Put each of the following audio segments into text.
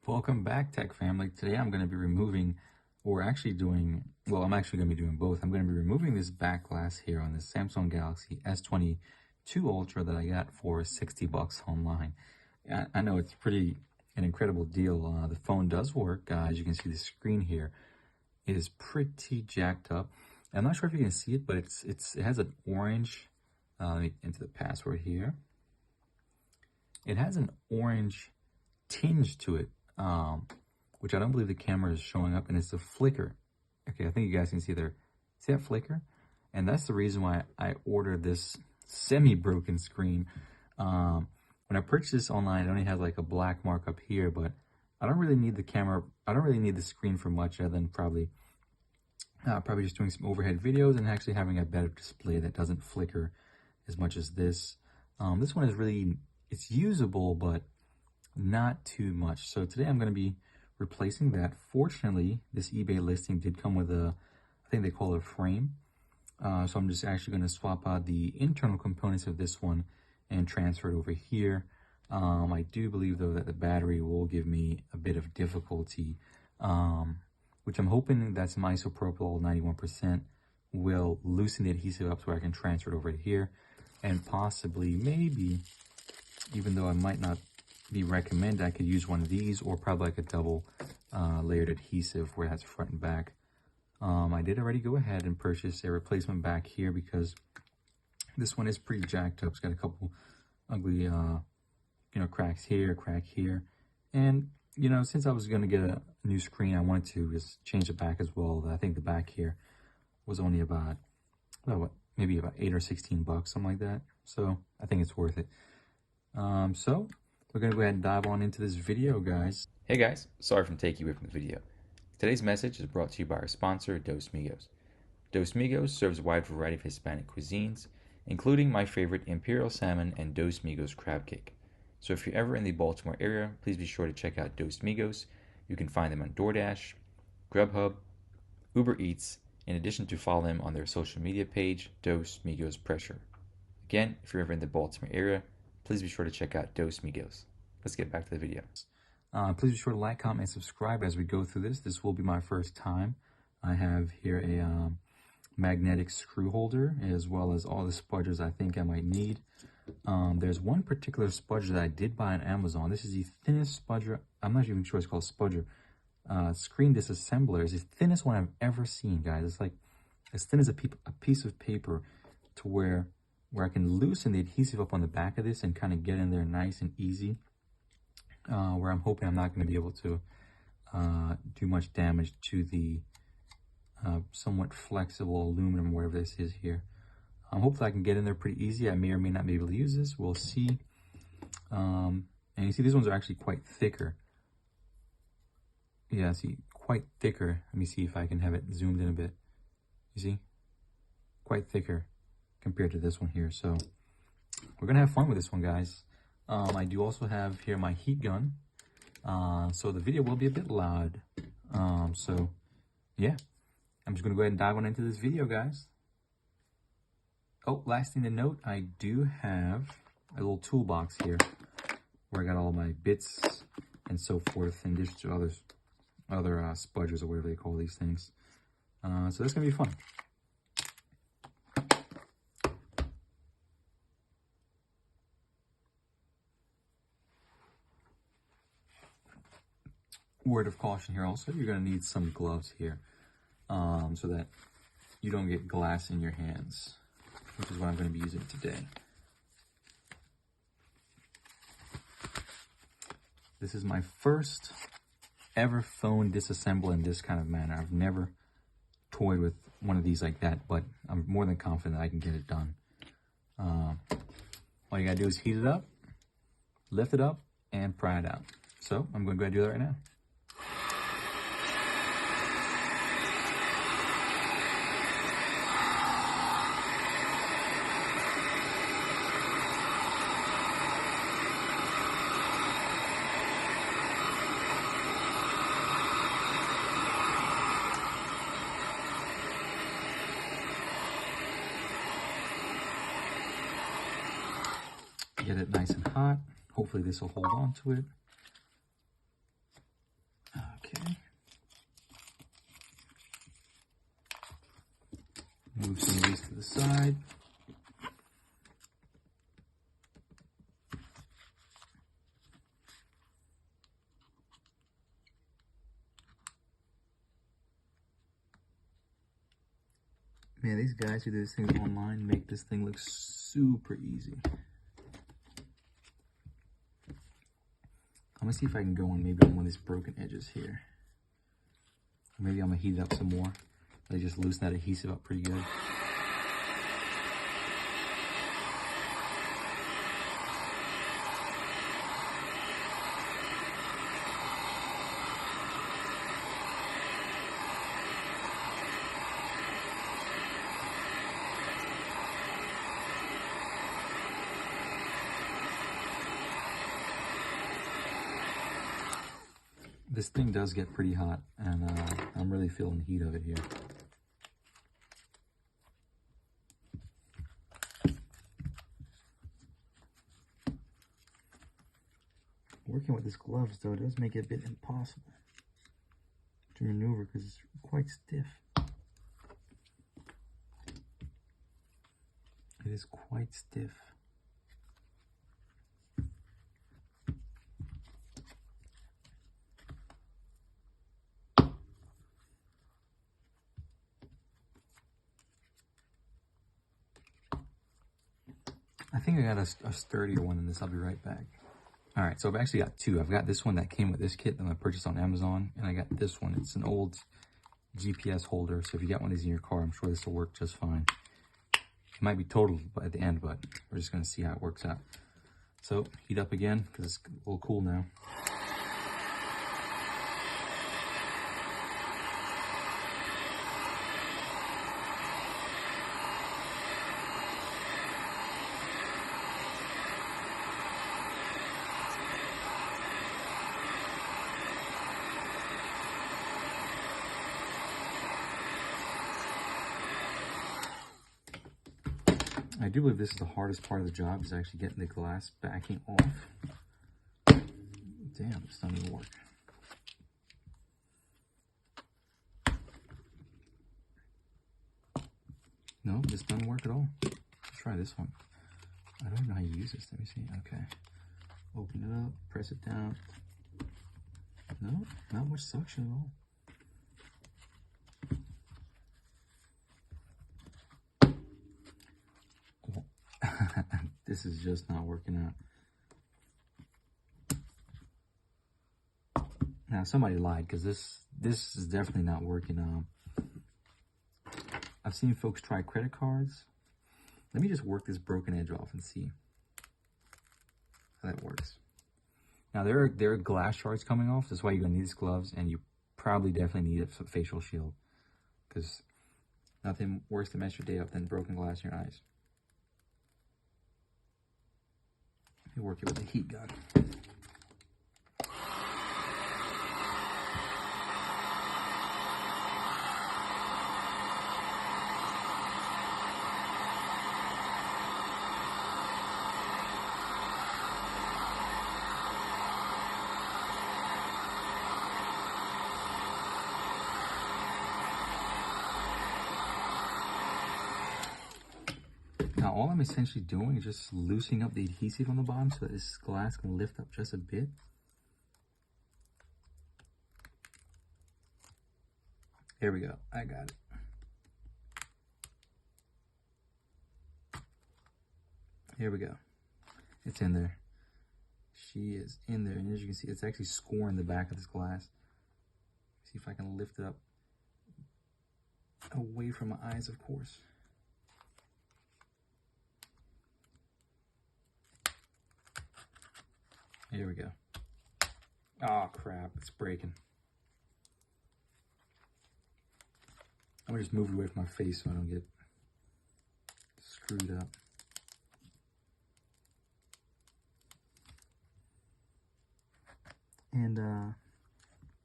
Welcome back, Tech Family. Today I'm going to be removing, or actually doing, well, I'm actually going to be doing both. I'm going to be removing this back glass here on the Samsung Galaxy S22 Ultra that I got for 60 bucks online. I know it's an incredible deal. The phone does work. As you can see, the screen here is pretty jacked up. I'm not sure if you can see it, but it has an orange, let me enter the password here. It has an orange tinge to it. Which I don't believe the camera is showing up, and it's a flicker. Okay, I think you guys can see there. See that flicker? And that's the reason why I ordered this semi-broken screen. When I purchased this online, it only has like a black mark up here, but I don't really need the camera. I don't really need the screen for much other than probably just doing some overhead videos and actually having a better display that doesn't flicker as much as this. This one is really, it's usable, but not too much. So today I'm going to be replacing that. Fortunately, this eBay listing did come with I think they call it a frame. So I'm just actually going to swap out the internal components of this one and transfer it over here. I do believe though that the battery will give me a bit of difficulty, which I'm hoping that some isopropyl 91% will loosen the adhesive up so I can transfer it over here, and possibly, maybe, even though I might not be recommended, I could use one of these, or probably like a double layered adhesive where it has front and back. I did already go ahead and purchase a replacement back here because this one is pretty jacked up. It's got a couple ugly, cracks here, crack here. And, since I was going to get a new screen, I wanted to just change the back as well. I think the back here was only about, maybe about 8 or 16 bucks, something like that. So I think it's worth it. So we're going to go ahead and dive on into this video, guys. Hey guys, sorry for taking you away from the video. Today's message is brought to you by our sponsor, Dos Migos. Dos Migos serves a wide variety of Hispanic cuisines, including my favorite Imperial Salmon and Dos Migos Crab Cake. So if you're ever in the Baltimore area, please be sure to check out Dos Migos. You can find them on DoorDash, GrubHub, Uber Eats, in addition to follow them on their social media page, Dos Migos Pressure. Again, if you're ever in the Baltimore area, please be sure to check out Dos Migos. Let's get back to the video. Please be sure to like, comment, and subscribe as we go through this. This will be my first time. I have here a magnetic screw holder, as well as all the spudgers I think I might need. There's one particular spudger that I did buy on Amazon. This is the thinnest spudger. I'm not even sure it's called spudger. Screen disassembler is the thinnest one I've ever seen, guys. It's like as thin as a piece of paper, to where I can loosen the adhesive up on the back of this and kind of get in there nice and easy, where I'm hoping I'm not going to be able to do much damage to the somewhat flexible aluminum, whatever this is here. Hopefully I can get in there pretty easy. I may or may not be able to use this. We'll see. And you see these ones are actually quite thicker. Yeah, see, quite thicker. Let me see if I can have it zoomed in a bit. You see? Quite thicker compared to this one here. So we're gonna have fun with this one, guys. I do also have here my heat gun, so the video will be a bit loud. So yeah, I'm just gonna go ahead and dive on into this video, guys. Oh, last thing to note, I do have a little toolbox here where I got all my bits and so forth, and just other spudgers or whatever they call these things. So that's gonna be fun. Word of caution here also, you're going to need some gloves here, so that you don't get glass in your hands, which is what I'm going to be using today. This is my first ever phone disassemble in this kind of manner. I've never toyed with one of these like that, but I'm more than confident I can get it done. All you got to do is heat it up, lift it up, and pry it out. So I'm going to go ahead and do that right now. Get it nice and hot. Hopefully this will hold on to it. Move some of these to the side. Man, these guys who do this thing online make this thing look super easy. I'm gonna see if I can go on maybe on one of these broken edges here. Maybe I'm gonna heat it up some more. They just loosen that adhesive up pretty good. This thing does get pretty hot, and I'm really feeling the heat of it here. Working with this gloves, though, does make it a bit impossible to maneuver because it's quite stiff. It is quite stiff. I think I got a sturdier one than this. I'll be right back. All right, so I've actually got two. I've got this one that came with this kit that I purchased on Amazon, and I got this one. It's an old GPS holder, so if you got one of these in your car, I'm sure this will work just fine. It might be total at the end, but we're just gonna see how it works out. So heat up again, because it's a little cool now. I do believe this is the hardest part of the job, is actually getting the glass backing off. Damn, this doesn't even work. No, this doesn't work at all. Let's try this one. I don't even know how you use this. Let me see. Okay. Open it up, press it down. No, not much suction at all. This is just not working out. Now somebody lied, because this is definitely not working. I've seen folks try credit cards. Let me just work this broken edge off and see how that works. Now there are glass shards coming off. That's why you're gonna need these gloves, and you probably definitely need a facial shield, because nothing worse to mess your day up than broken glass in your eyes. You work it with a heat gun. Now all I'm essentially doing is just loosening up the adhesive on the bottom so that this glass can lift up just a bit. Here we go, I got it. Here we go, it's in there. She is in there, and as you can see, it's actually scoring the back of this glass. See if I can lift it up away from my eyes, of course. Here we go. Oh crap, it's breaking. I'm gonna just move it away from my face so I don't get screwed up. And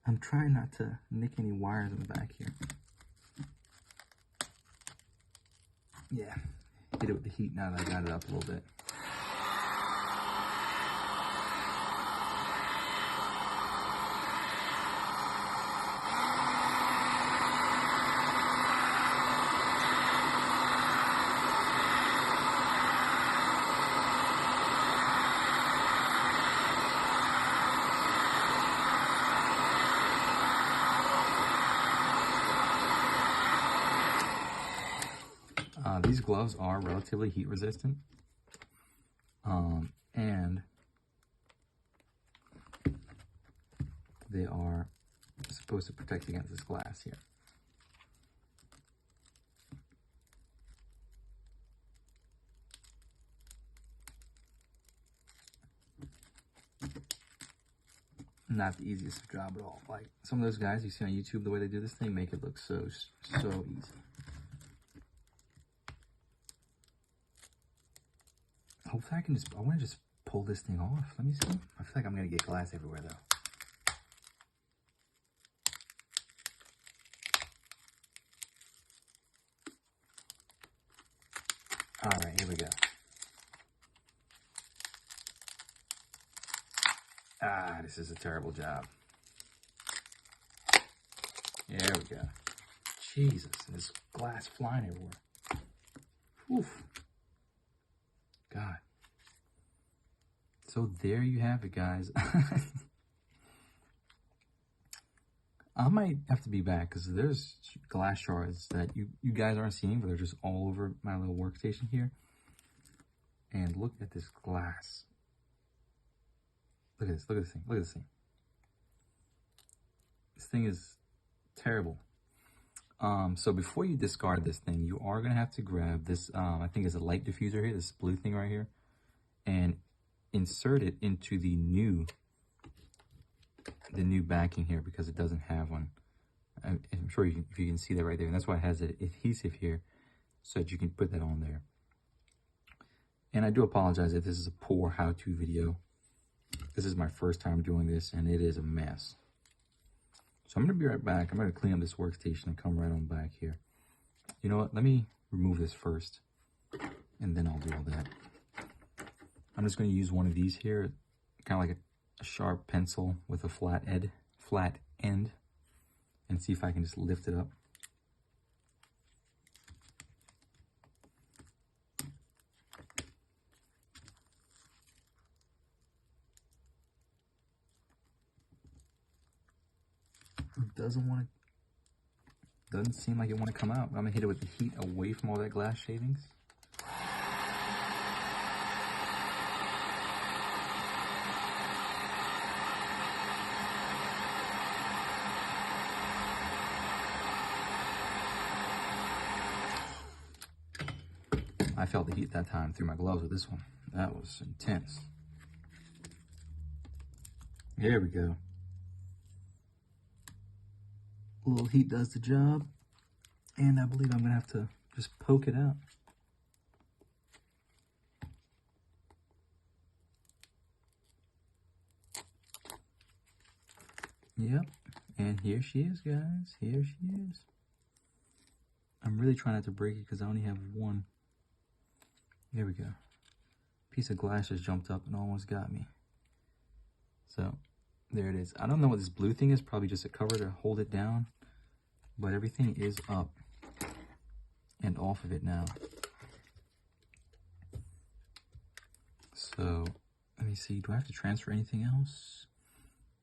I'm trying not to nick any wires in the back here. Yeah, hit it with the heat now that I got it up a little bit. these gloves are relatively heat resistant. And they are supposed to protect against this glass here. Not the easiest job at all. Like some of those guys you see on YouTube, the way they do this thing, make it look so easy. Hopefully I want to just pull this thing off. Let me see. I feel like I'm going to get glass everywhere though. All right, here we go. Ah, this is a terrible job. There we go. Jesus, there's glass flying everywhere. Oof. God. So there you have it, guys. I might have to be back because there's glass shards that you guys aren't seeing, but they're just all over my little workstation here. And look at this glass. Look at this, look at this thing, look at this thing. This thing is terrible. So before you discard this thing, you are gonna have to grab this, I think it's a light diffuser here, this blue thing right here, and insert it into the new backing here because it doesn't have one. I'm sure if you can see that right there, and that's why it has an adhesive here so that you can put that on there. And I do apologize if this is a poor how-to video. This is my first time doing this and it is a mess. So I'm gonna be right back. I'm gonna clean up this workstation and come right on back here. You know what, let me remove this first and then I'll do all that. I'm just gonna use one of these here, kind of like a sharp pencil with a flat end, and see if I can just lift it up. It doesn't seem like it want to come out. I'm gonna hit it with the heat away from all that glass shavings. I felt the heat that time through my gloves with this one. That was intense. There we go. A little heat does the job. And I believe I'm gonna have to just poke it out. Yep, and here she is, guys. Here she is. I'm really trying not to break it because I only have one. There we go. Piece of glass just jumped up and almost got me. So, there it is. I don't know what this blue thing is. Probably just a cover to hold it down. But everything is up and off of it now. So, let me see. Do I have to transfer anything else?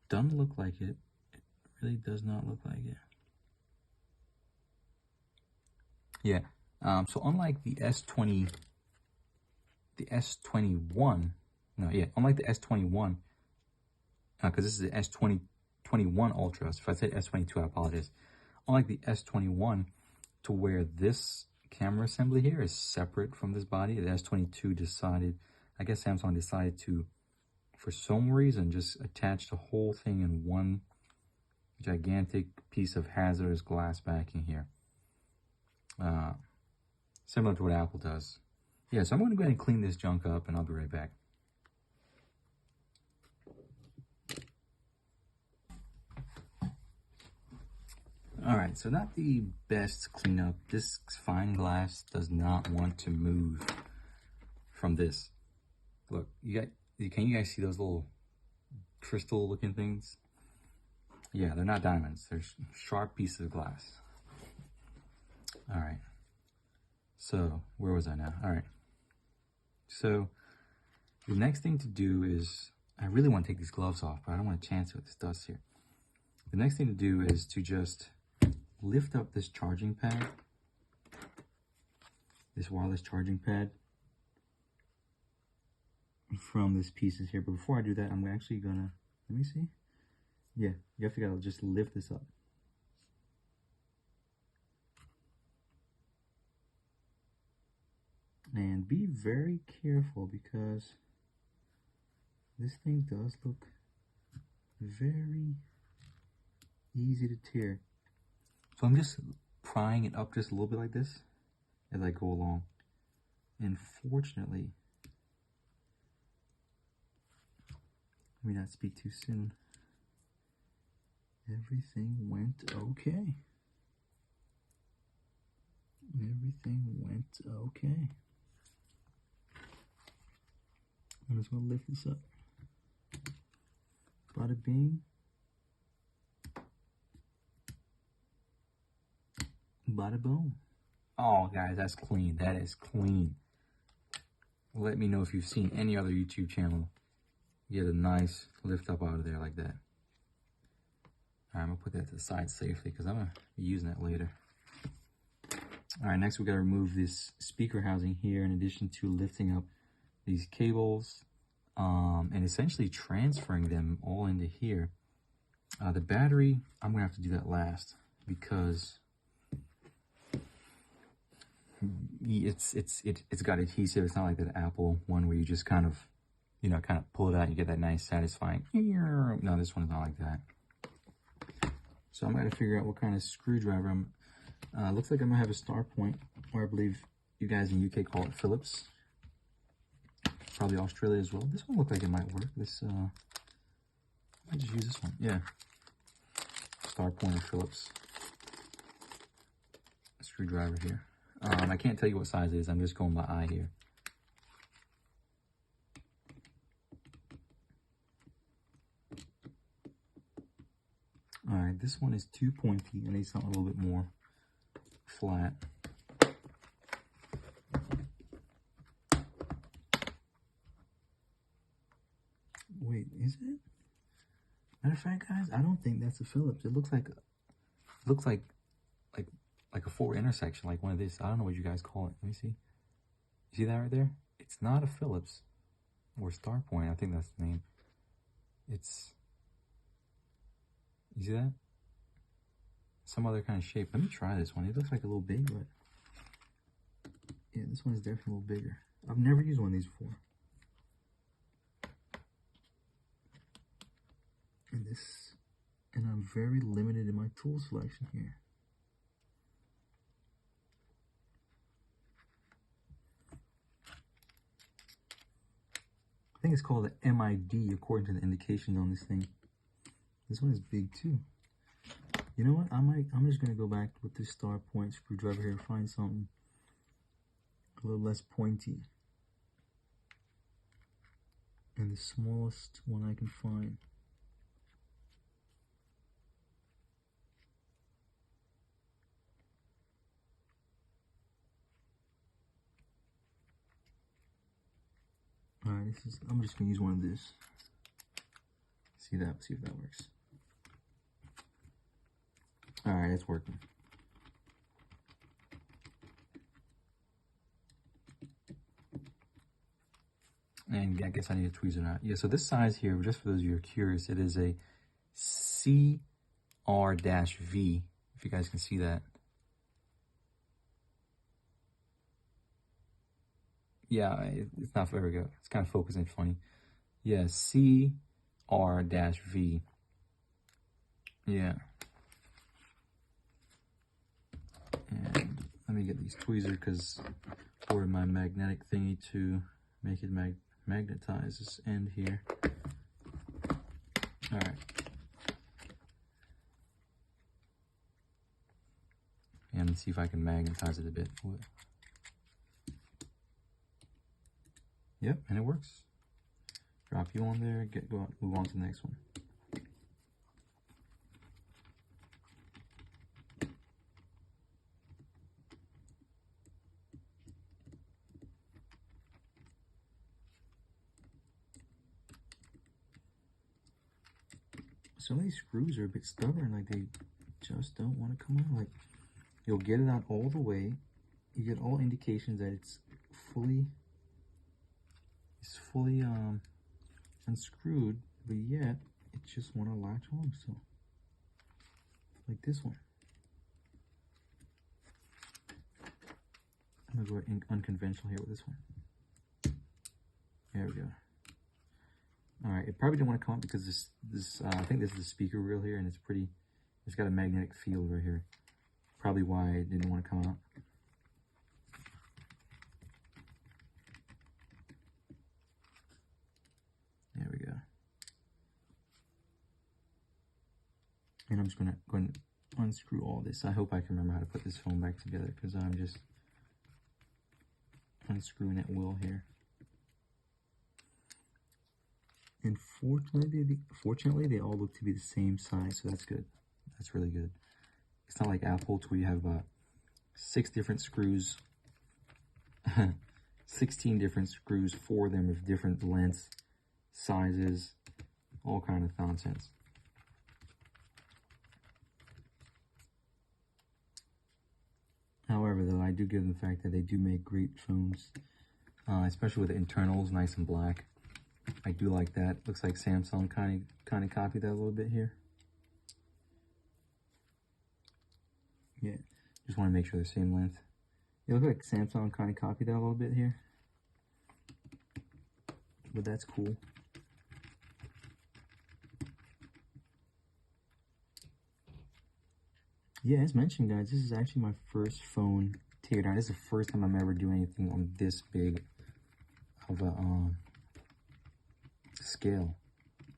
Doesn't look like it. It really does not look like it. Yeah. So unlike the S21, unlike the S21, because this is the S21 Ultra. So if I said S22, I apologize. Unlike the S21, to where this camera assembly here is separate from this body, the S22 decided, I guess Samsung decided to, for some reason, just attach the whole thing in one gigantic piece of hazardous glass backing here. Similar to what Apple does. Yeah, so I'm going to go ahead and clean this junk up and I'll be right back. Alright, so not the best cleanup. This fine glass does not want to move from this. Look, can you guys see those little crystal looking things? Yeah, they're not diamonds. They're sharp pieces of glass. Alright. So, where was I now? Alright. So, the next thing to do is, I really want to take these gloves off, but I don't want to chance it with this dust here. The next thing to do is to just lift up this charging pad this wireless charging pad from this pieces here. But before I do that, I'm actually gonna, let me see. Yeah, you have to gotta just lift this up. And be very careful because this thing does look very easy to tear. So I'm just prying it up just a little bit like this as I go along. And fortunately, let me not speak too soon. Everything went okay. Everything went okay. I'm just gonna lift this up. Bada bing. Bada boom. Oh, guys, that's clean. That is clean. Let me know if you've seen any other YouTube channel get a nice lift up out of there like that. All right, I'm gonna put that to the side safely because I'm gonna be using that later. All right, next we gotta remove this speaker housing here in addition to lifting up these cables and essentially transferring them all into here. The battery, I'm gonna have to do that last because it's got adhesive. It's not like that Apple one where you just kind of, you know, kind of pull it out and you get that nice satisfying. No, this one's not like that. So I'm gonna figure out what kind of screwdriver I'm. Looks like I'm gonna have a star point, or I believe you guys in UK call it Phillips. Probably Australia as well. This one looked like it might work. This I might just use this one. Yeah, star point or Phillips screwdriver here. I can't tell you what size it is. I'm just going by eye here. All right, this one is too pointy. I need something a little bit more flat. Wait, is it? Matter of fact, guys, I don't think that's a Phillips. It looks like a 4 intersection, like one of these. I don't know what you guys call it. Let me see. You see that right there? It's not a Phillips or Star Point. I think that's the name. It's, you see that? Some other kind of shape. Let me try this one. It looks like a little big, but yeah, this one is definitely a little bigger. I've never used one of these before. And I'm very limited in my tool selection here. I think it's called the MID according to the indications on this thing. This one is big too. You know what? I'm just gonna go back with this star point screwdriver here, find something a little less pointy. And the smallest one I can find. Alright, I'm just gonna use one of this. See if that works. Alright, it's working. And I guess I need to tweeze it out. Yeah, so this size here, just for those of you who are curious, it is a CR-V, if you guys can see that. Yeah, it's not, there we go. It's kind of focusing funny. Yeah, CR-V. Yeah. And let me get these tweezers because for my magnetic thingy to make it magnetize this end here. All right. And let's see if I can magnetize it a bit. Yep, and it works. Drop you on there, move on to the next one. Some of these screws are a bit stubborn, like they just don't want to come out. Like you'll get it out all the way, you get all indications that it's fully unscrewed, but yet it just want to latch on. So like this one. I'm gonna go unconventional here with this one. There we go. All right, it probably didn't want to come out because this I think this is the speaker reel here, and it's got a magnetic field right here. Probably why it didn't want to come out. There we go. And I'm just gonna go and unscrew all this. I hope I can remember how to put this phone back together because I'm just unscrewing at will here. And fortunately, they all look to be the same size, so that's good. That's really good. It's not like Apple, where you have about 6 different screws, 16 different screws, 4 of them with different lengths, sizes, all kind of nonsense. However, though, I do give them the fact that they do make great phones, especially with the internals nice and black. I do like that. Looks like Samsung kind of copied that a little bit here. Yeah, just want to make sure they're the same length. It looks like Samsung kind of copied that a little bit here, but that's cool. Yeah, as mentioned, guys, this is actually my first phone teardown. This is the first time I'm ever doing anything on this big of a scale.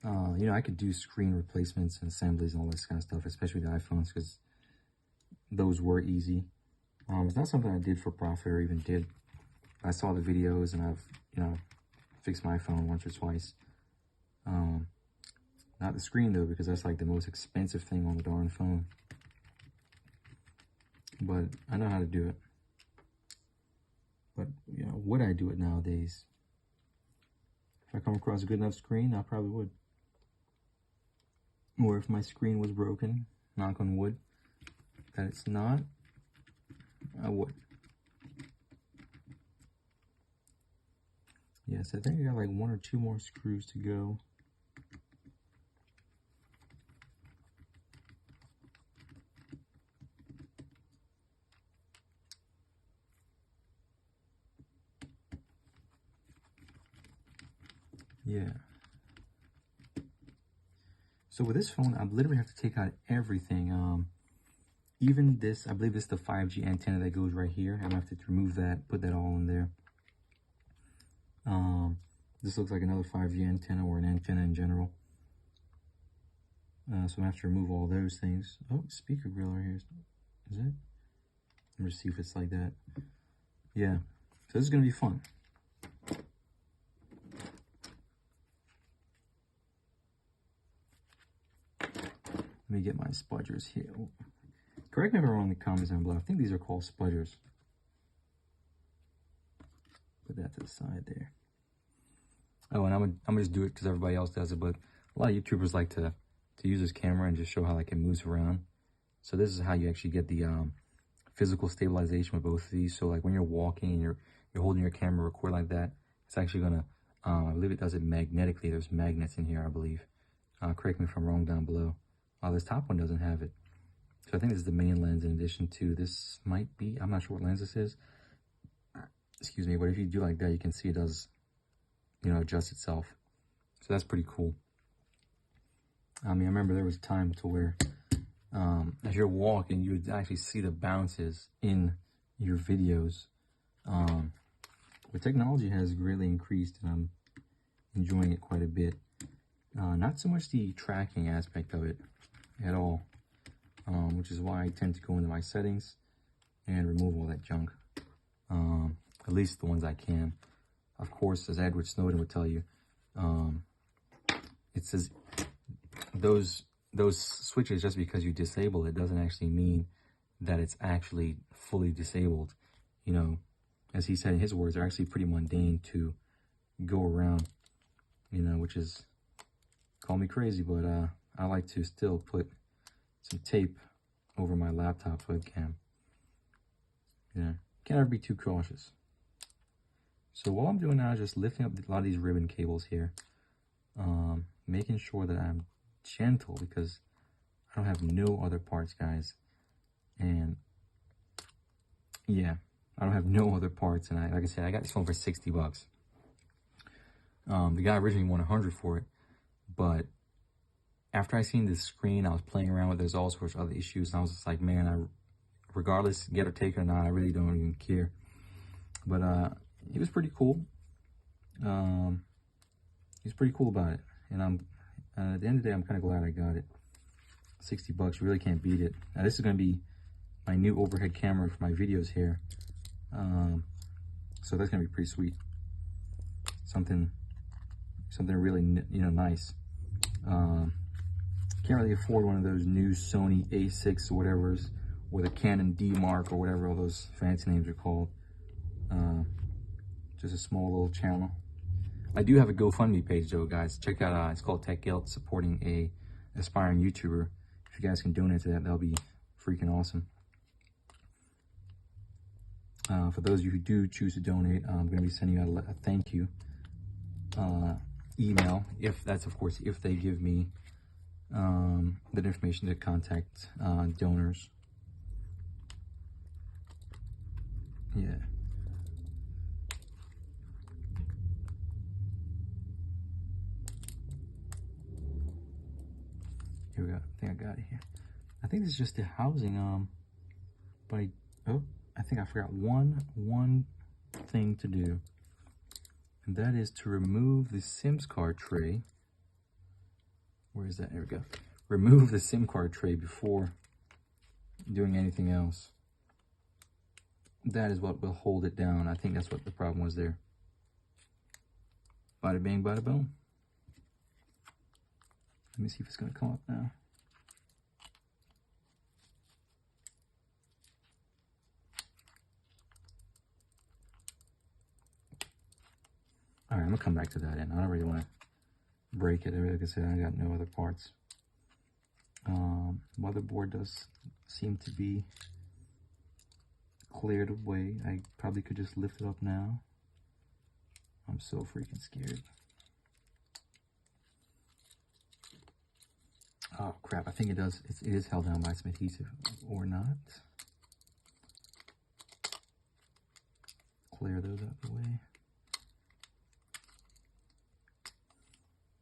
You know, I could do screen replacements and assemblies and all this kind of stuff, especially the iPhones, because those were easy. It's not something I did for profit or even did. I saw the videos and I've, you know, fixed my phone once or twice. Not the screen though, because that's like the most expensive thing on the darn phone. But I know how to do it. But, you know, would I do it nowadays? If I come across a good enough screen, I probably would. Or if my screen was broken, knock on wood, that it's not, I would. Yes, I think I got like 1 or 2 more screws to go. Yeah. So with this phone, I literally have to take out everything. Even this, I believe this is the 5G antenna that goes right here. I'm gonna have to remove that, put that all in there. This looks like another 5G antenna or an antenna in general. So I'm gonna have to remove all those things. Oh, speaker grill right here. Is it? I'm gonna see if it's like that. Yeah. So this is gonna be fun. Let me get my spudgers here. Oh. Correct me if I'm wrong in the comments down below. I think these are called spudgers. Put that to the side there. Oh, and I'm gonna just do it because everybody else does it, but a lot of YouTubers like to use this camera and just show how like it moves around. So this is how you actually get the physical stabilization with both of these. So like when you're walking and you're holding your camera record like that, it's actually gonna, I believe it does it magnetically. There's magnets in here, I believe. Correct me if I'm wrong down below. This top one doesn't have it. So I think this is the main lens in addition to this might be, I'm not sure what lens this is. Excuse me, but if you do like that, you can see it does, you know, adjust itself. So that's pretty cool. I mean, I remember there was a time to where as you're walking, you would actually see the bounces in your videos. But technology has greatly increased and I'm enjoying it quite a bit. Not so much the tracking aspect of it at all, which is why I tend to go into my settings and remove all that junk, at least the ones I can. Of course, as Edward Snowden would tell you, it says those switches, just because you disable it doesn't actually mean that it's actually fully disabled. You know, as he said in his words, are actually pretty mundane to go around, you know, which is, call me crazy, but I like to still put some tape over my laptop webcam. Yeah, can't ever be too cautious. So what I'm doing now is just lifting up a lot of these ribbon cables here, making sure that I'm gentle because I don't have no other parts, guys. And yeah, I don't have no other parts. And like I said, I got this phone for 60 bucks. The guy originally wanted 100 for it, but after I seen this screen, I was playing around with it. There's all sorts of other issues, and I was just like, man, regardless, get or take it or not, I really don't even care. But he was pretty cool. He's pretty cool about it, and at the end of the day, I'm kind of glad I got it. 60 bucks, you really can't beat it. Now this is gonna be my new overhead camera for my videos here, so that's gonna be pretty sweet. Something really, nice. Can't really afford one of those new Sony A6 or whatever's, or the Canon D Mark or whatever all those fancy names are called. Just a small little channel. I do have a GoFundMe page though, guys. Check out, it's called Tech Guilt, supporting a aspiring YouTuber. If you guys can donate to that, that'll be freaking awesome. For those of you who do choose to donate, I'm going to be sending you a thank you email, if that's, of course, if they give me the information to contact donors. Yeah. Here we go. I think I got it here. I think this is just the housing. But I think I forgot one thing to do, and that is to remove the SIM card tray. Where is that? There we go. Remove the SIM card tray before doing anything else. That is what will hold it down. I think that's what the problem was there. Bada bing, bada boom. Let me see if it's going to come up now. All right, I'm going to come back to that end. I don't really want to break it. Like I said, I got no other parts. Motherboard does seem to be cleared away. I probably could just lift it up now. I'm so freaking scared. Oh crap, I think it does. It is held down by some adhesive, or not. Clear those out of the way.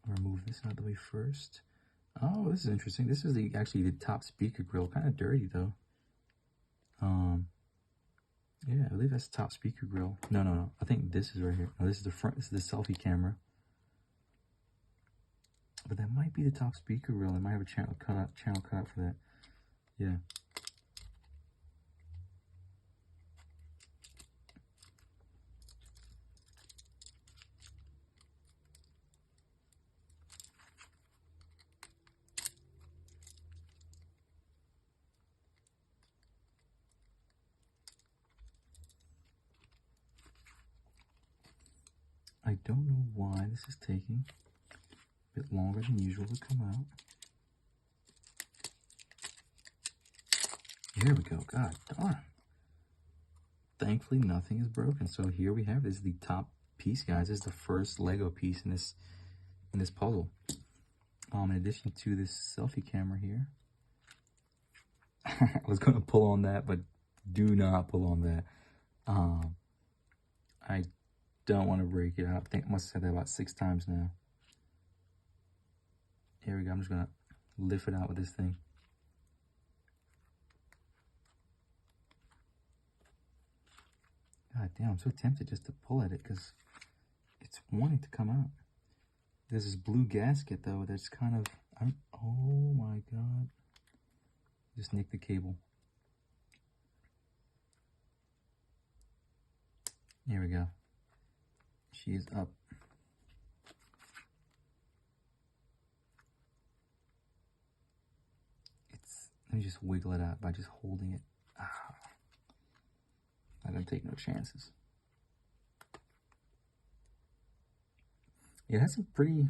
Remove this out of the way first. Oh, this is interesting. This is actually the top speaker grill. Kind of dirty though. Yeah, I believe that's the top speaker grill. No. I think this is right here. No, this is the front. This is the selfie camera. But that might be the top speaker grill. It might have a channel cut out for that. Yeah. I don't know why this is taking a bit longer than usual to come out. Here we go. God darn. Thankfully, nothing is broken. So here we have, this is the top piece, guys. This is the first Lego piece in this puzzle. In addition to this selfie camera here. I was going to pull on that, but do not pull on that. I don't want to break it. I think I must have said that about 6 times now. Here we go. I'm just going to lift it out with this thing. God damn, I'm so tempted just to pull at it because it's wanting to come out. There's this blue gasket though that's kind of, oh my God. Just nicked the cable. Here we go. She is up. Let me just wiggle it out by just holding it. I don't take no chances. It has some pretty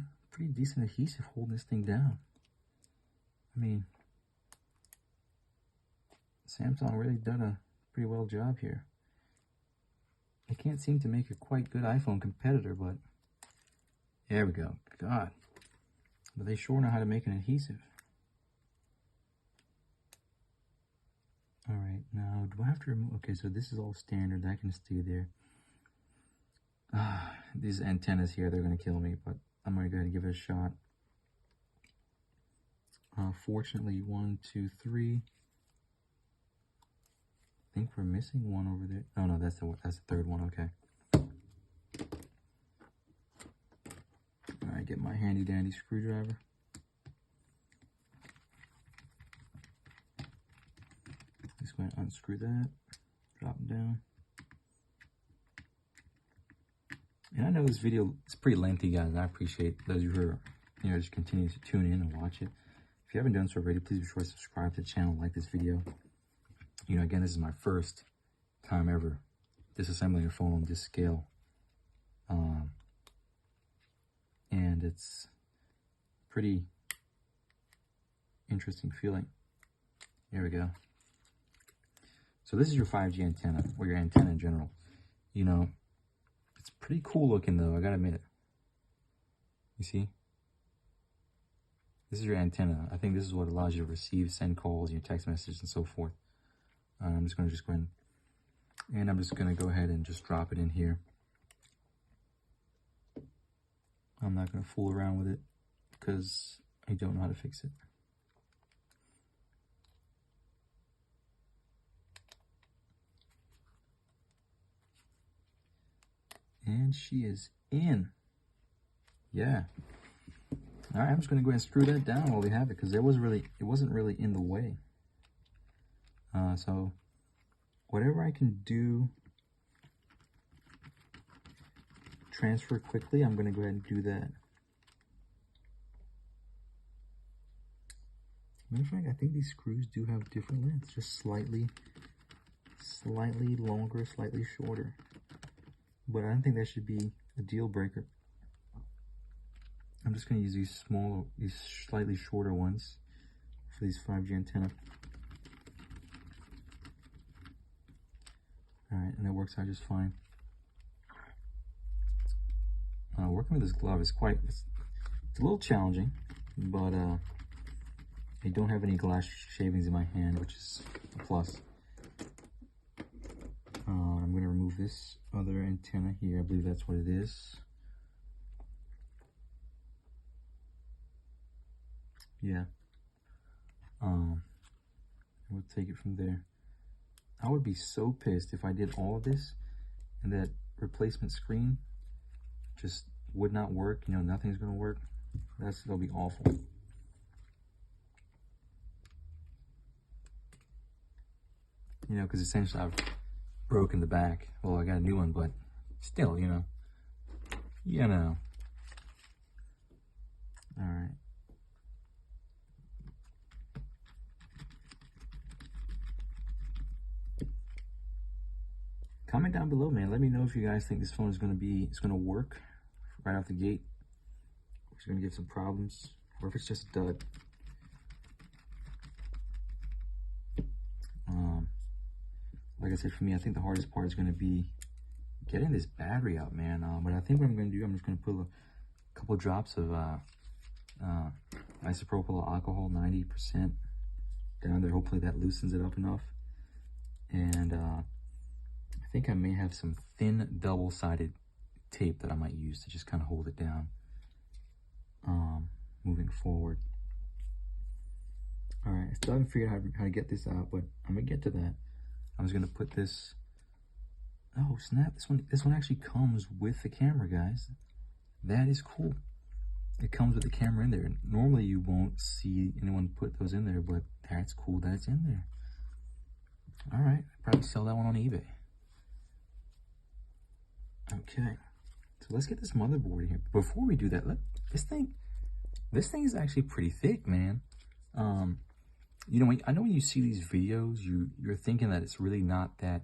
decent adhesive holding this thing down. I mean, Samsung really done a pretty well job here. I can't seem to make a quite good iPhone competitor, but there we go. God, but they sure know how to make an adhesive. All right, now do I have to remove? Okay, so this is all standard. That can stay there. These antennas here, they're gonna kill me, but I'm gonna go ahead and give it a shot. Fortunately, 1, 2, 3. I think we're missing one over there. Oh no, that's the third one. Okay. All right, get my handy dandy screwdriver. Just going to unscrew that, drop it down. And I know this video is pretty lengthy, guys. I appreciate those of you who are, just continue to tune in and watch it. If you haven't done so already, please be sure to subscribe to the channel, like this video. Again, this is my first time ever disassembling a phone on this scale. And it's pretty interesting feeling. Here we go. So this is your 5G antenna, or your antenna in general. It's pretty cool looking though, I gotta admit. You see? This is your antenna. I think this is what allows you to receive, send calls, your text messages, and so forth. I'm just gonna go in, and I'm just gonna go ahead and just drop it in here. I'm not gonna fool around with it because I don't know how to fix it. And she is in. Yeah. All right, I'm just gonna go ahead and screw that down while we have it because it wasn't really in the way. So whatever I can do, transfer quickly, I'm gonna go ahead and do that. Matter of fact, I think these screws do have different lengths, just slightly longer, slightly shorter. But I don't think that should be a deal breaker. I'm just gonna use these slightly shorter ones for these 5G antenna. All right, and that works out just fine. Working with this glove is it's a little challenging, but I don't have any glass shavings in my hand, which is a plus. I'm going to remove this other antenna here. I believe that's what it is. Yeah. We'll take it from there. I would be so pissed if I did all of this and that replacement screen just would not work. Nothing's going to work. That'll be awful. Because essentially I've broken the back. Well, I got a new one, but still, All right. Comment down below, man. Let me know if you guys think this phone is going to work right off the gate. Or it's going to give some problems, or if it's just a dud. Like I said, for me, I think the hardest part is going to be getting this battery out, man. But I think what I'm going to do, I'm just going to put a couple drops of isopropyl alcohol, 90% down there. Hopefully that loosens it up enough. And I think I may have some thin double-sided tape that I might use to just kind of hold it down moving forward. All right, I still haven't figured out how to get this out, but I'm going to get to that. I was gonna put this. Oh snap! This one actually comes with the camera, guys. That is cool. It comes with the camera in there. Normally you won't see anyone put those in there, but that's cool that it's in there. All right, I'd probably sell that one on eBay. Okay, so let's get this motherboard in here. Before we do that, this thing is actually pretty thick, man. I know when you see these videos, you're thinking that it's really not that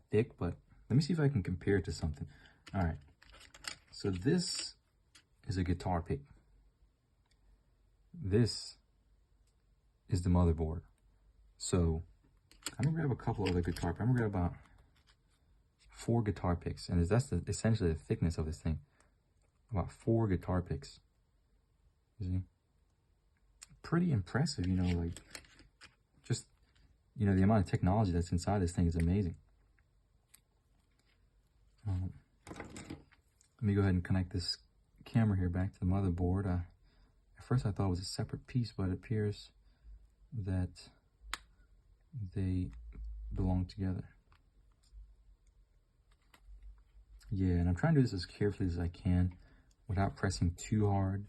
thick, but let me see if I can compare it to something. All right, so this is a guitar pick. This is the motherboard. So I'm gonna grab a couple other guitar picks. I'm gonna grab about 4 guitar picks, and that's essentially the thickness of this thing. About 4 guitar picks. You see? Pretty impressive, you know, like, just, you know, the amount of technology that's inside this thing is amazing. Let me go ahead and connect this camera here back to the motherboard. At first I thought it was a separate piece, but it appears that they belong together. Yeah, and I'm trying to do this as carefully as I can without pressing too hard,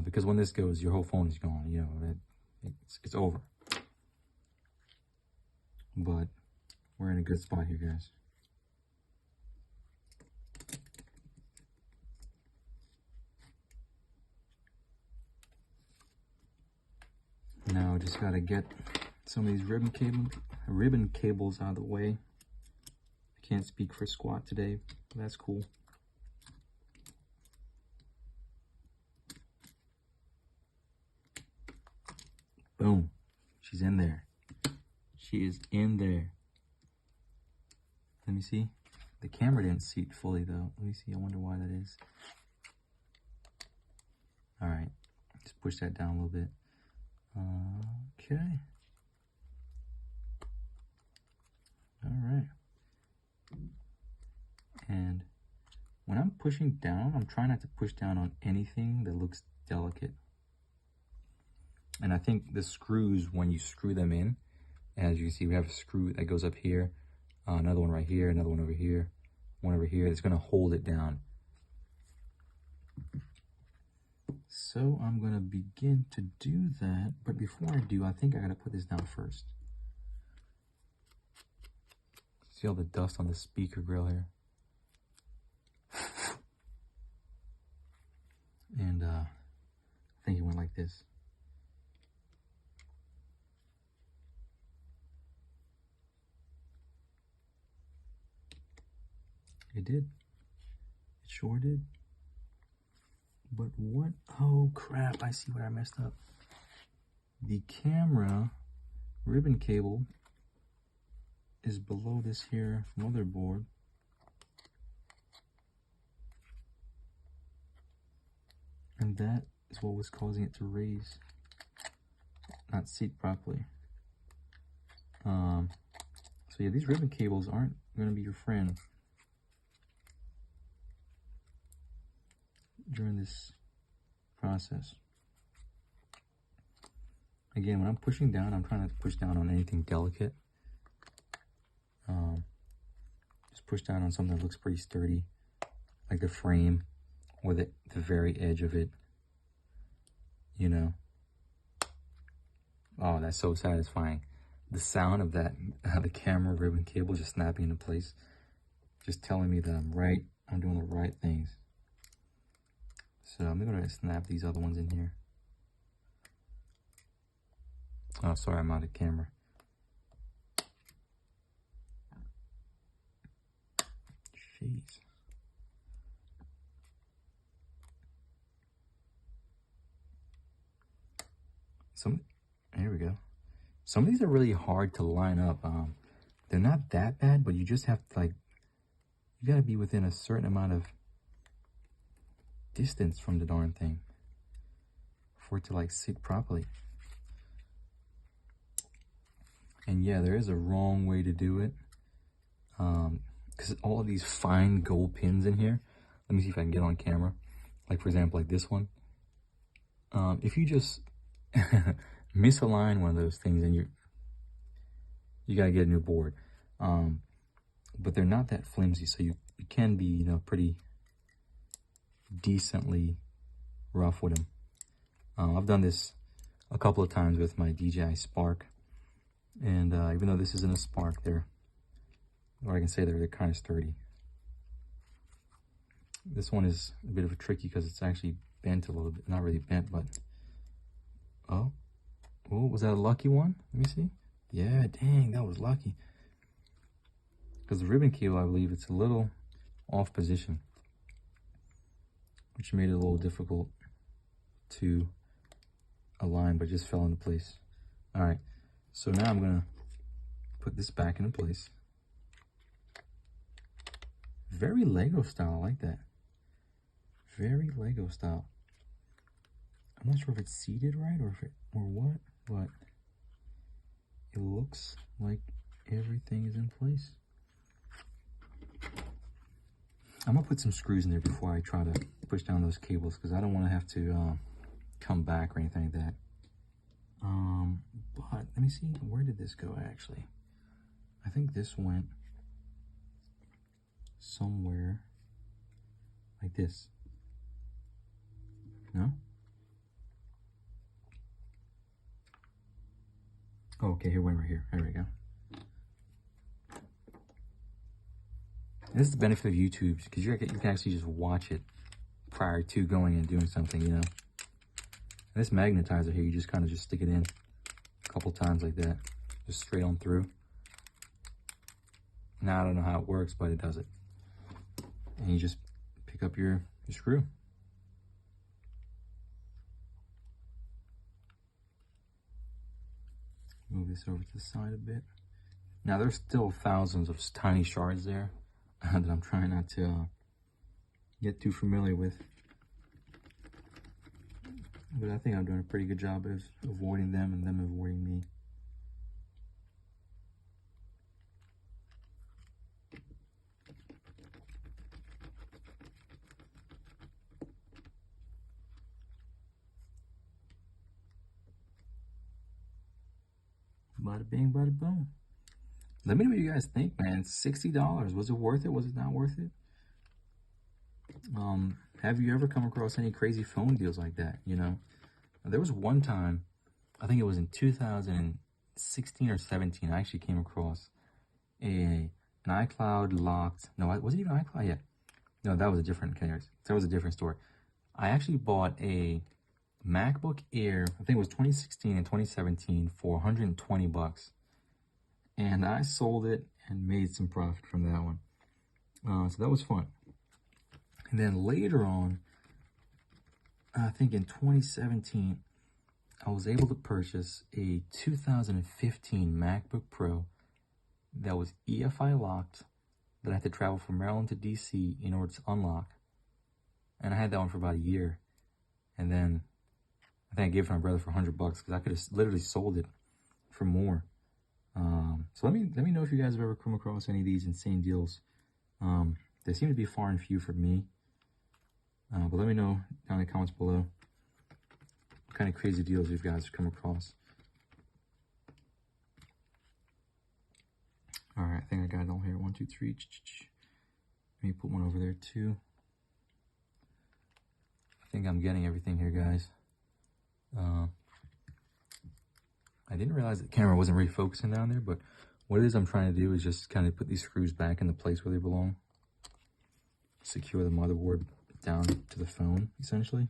because when this goes, your whole phone is gone, you know, it's over. But we're in a good spot here, guys. Now, just gotta get some of these ribbon cables out of the way. I can't speak for squat today, but that's cool. Boom. She's in there. She is in there. Let me see. The camera didn't seat fully though. Let me see. I wonder why that is. All right. Just push that down a little bit. Okay. All right. And when I'm pushing down, I'm trying not to push down on anything that looks delicate. And I think the screws, when you screw them in, as you can see, we have a screw that goes up here, another one right here, another one over here, one over here. It's going to hold it down. So I'm going to begin to do that. But before I do, I think I got to put this down first. See all the dust on the speaker grill here? And I think it went like this. It did. It sure did. But what? Oh crap, I see what I messed up. The camera ribbon cable is below this here motherboard. And that is what was causing it to raise, not seat properly. So yeah, these ribbon cables aren't going to be your friend during this process. Again, when I'm pushing down, I'm trying not to push down on anything delicate. Just push down on something that looks pretty sturdy, like the frame or the very edge of it, you know. Oh, that's so satisfying. The sound of that, the camera ribbon cable just snapping into place, just telling me that I'm doing the right things. So I'm going to snap these other ones in here. Oh, sorry, I'm out of camera. Jeez. Here we go. Some of these are really hard to line up. They're not that bad, but you just have to, like, you got to be within a certain amount of distance from the darn thing for it to, like, sit properly. And yeah, there is a wrong way to do it, because all of these fine gold pins in here. Let me see if I can get on camera. Like, for example, like this one. If you just misalign one of those things, and you gotta get a new board. But they're not that flimsy, so you can be, you know, pretty decently rough with them. I've done this a couple of times with my DJI Spark, and even though this isn't a Spark, I can say they're kind of sturdy. This one is a bit of a tricky because it's actually bent a little bit. Not really bent, but oh, was that a lucky one? Let me see. Yeah, dang, that was lucky. Because the ribbon cable, I believe, it's a little off position, which made it a little difficult to align, but just fell into place. All right, so now I'm gonna put this back into place. Very Lego style, I like that. Very Lego style. I'm not sure if it's seated right or what, but it looks like everything is in place. I'm gonna put some screws in there before I try to push down those cables because I don't want to have to come back or anything like that. But let me see, where did this go actually? I think this went somewhere like this. No? Oh, okay, here, went right here. There we go. This is the benefit of YouTube, because you can actually just watch it prior to going and doing something, you know. This magnetizer here, you just kind of just stick it in a couple times like that, just straight on through. Now I don't know how it works, but it does it. And you just pick up your screw. Move this over to the side a bit. Now there's still thousands of tiny shards there that I'm trying not to get too familiar with. But I think I'm doing a pretty good job of avoiding them and them avoiding me. Bada bing, bada boom. Let me know what you guys think, man. $60. Was it worth it? Was it not worth it? Have you ever come across any crazy phone deals like that? You know, there was one time, I think it was in 2016 or 17, I actually came across an iCloud locked. No, was it even iCloud? Yeah. No, that was a different case. That was a different story. I actually bought a MacBook Air, I think it was 2016 and 2017 for 120 bucks. And I sold it and made some profit from that one. So that was fun. And then later on, I think in 2017, I was able to purchase a 2015 MacBook Pro that was EFI locked, that I had to travel from Maryland to DC in order to unlock. And I had that one for about a year. And then I think I gave it to my brother for 100 bucks because I could have literally sold it for more. So let me know if you guys have ever come across any of these insane deals. They seem to be far and few for me. But let me know down in the comments below what kind of crazy deals you guys have come across. All right, I think I got it all here. 1, 2, 3. Let me put one over there too. I think I'm getting everything here, guys. I didn't realize the camera wasn't really focusing down there, but what it is I'm trying to do is just kind of put these screws back in the place where they belong. Secure the motherboard down to the phone, essentially.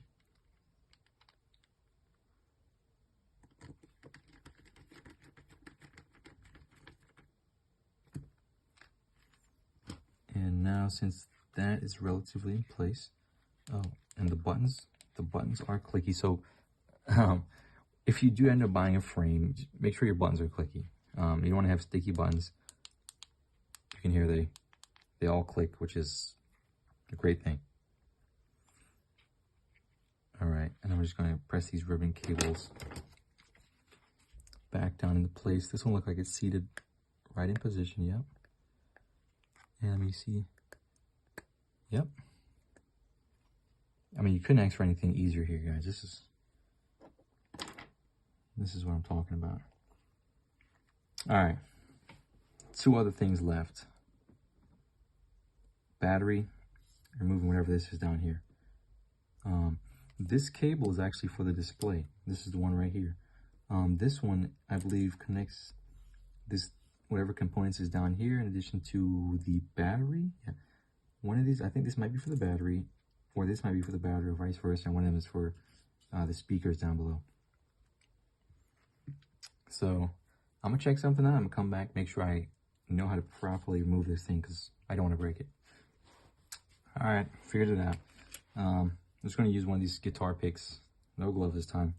And now, since that is relatively in place, oh, and the buttons are clicky. So, if you do end up buying a frame, make sure your buttons are clicky. You don't want to have sticky buttons. You can hear they all click, which is a great thing. All right, and I'm just going to press these ribbon cables back down into place. This one looks like it's seated right in position. Yep. And let me see. Yep. I mean, you couldn't ask for anything easier here, guys. This is what I'm talking about. All right. 2 other things left. Battery. Removing whatever this is down here. This cable is actually for the display. This is the one right here. This one, I believe, connects this whatever components is down here in addition to the battery. Yeah. One of these, I think this might be for the battery, or this might be for the battery, or vice versa, and one of them is for the speakers down below. So I'm gonna check something out. I'm gonna come back, make sure I know how to properly remove this thing because I don't want to break it. All right, figured it out. I'm just gonna use one of these guitar picks, no glove this time,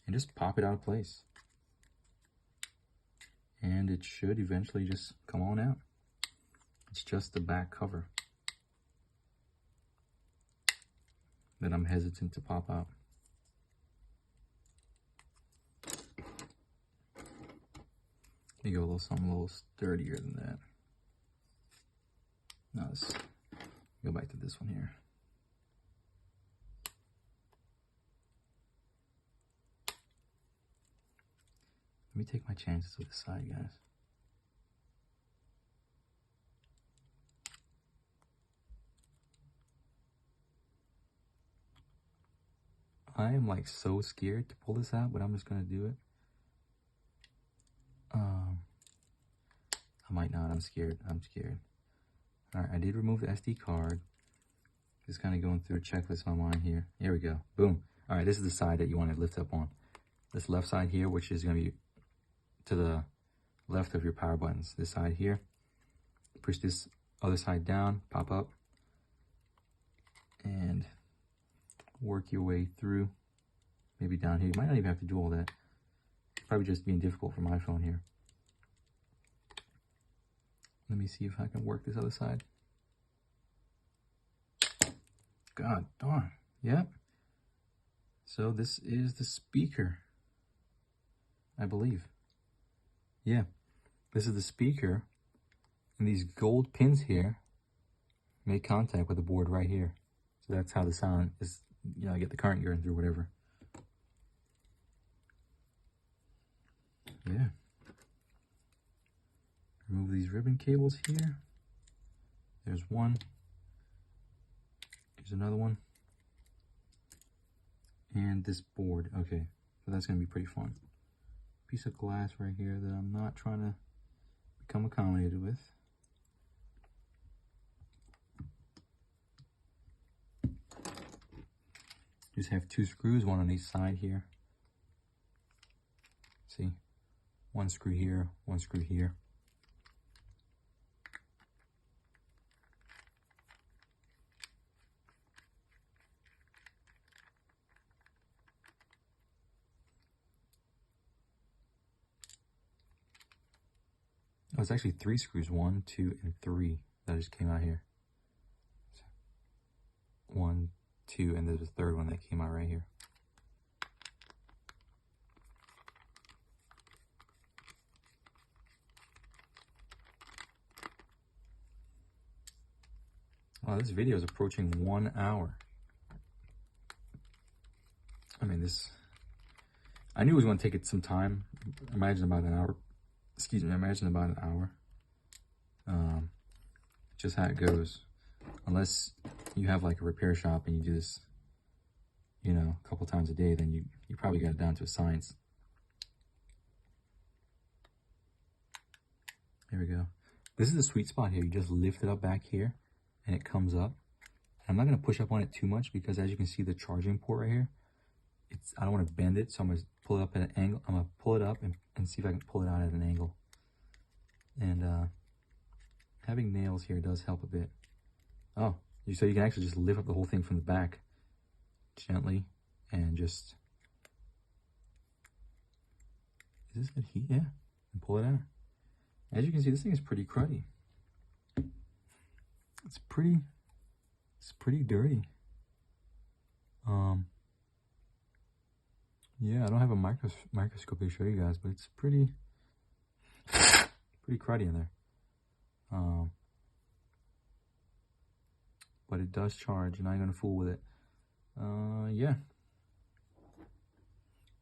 and just pop it out of place. And it should eventually just come on out. It's just the back cover. that I'm hesitant to pop out. Let me go a little something a little sturdier than that. Now let's go back to this one here. Let me take my chances with the side, guys. I am like so scared to pull this out, but I'm just gonna do it. I might not. I'm scared. I'm scared. All right, I did remove the SD card. Just kind of going through a checklist online here. Here we go. Boom. All right, this is the side that you want to lift up on. This left side here, which is going to be to the left of your power buttons. This side here. Push this other side down, pop up, and work your way through. Maybe down here. You might not even have to do all that. Probably just being difficult for my phone here. Let me see if I can work this other side. God darn. Yep. So this is the speaker, I believe. Yeah. This is the speaker. And these gold pins here make contact with the board right here. So that's how the sound is, you know, I get the current going through whatever. Yeah. Remove these ribbon cables here. There's one. Here's another one. And this board. Okay, so that's going to be pretty fun. Piece of glass right here that I'm not trying to become accommodated with. Just have two screws, one on each side here. See? One screw here, one screw here. Oh, it's actually 3 screws, 1, 2, and 3 that just came out here. So 1, 2, and there's a third one that came out right here. Wow, this video is approaching 1 hour. I mean, I knew it was going to take it some time. Imagine about an hour. Excuse me, imagine about an hour. Just how it goes. Unless you have like a repair shop and you do this, you know, a couple times a day, then you probably got it down to a science. There we go. This is the sweet spot here. You just lift it up back here and it comes up. I'm not going to push up on it too much because as you can see the charging port right here, I don't want to bend it, so I'm going to pull it up at an angle. I'm going to pull it up and see if I can pull it out at an angle. And having nails here does help a bit. Oh, so you can actually just lift up the whole thing from the back gently and just... Is this good heat? Yeah. And pull it out. As you can see, this thing is pretty cruddy. It's pretty dirty. Yeah, I don't have a microscope to show you guys, but it's pretty cruddy in there. But it does charge, and I ain't gonna fool with it. Yeah.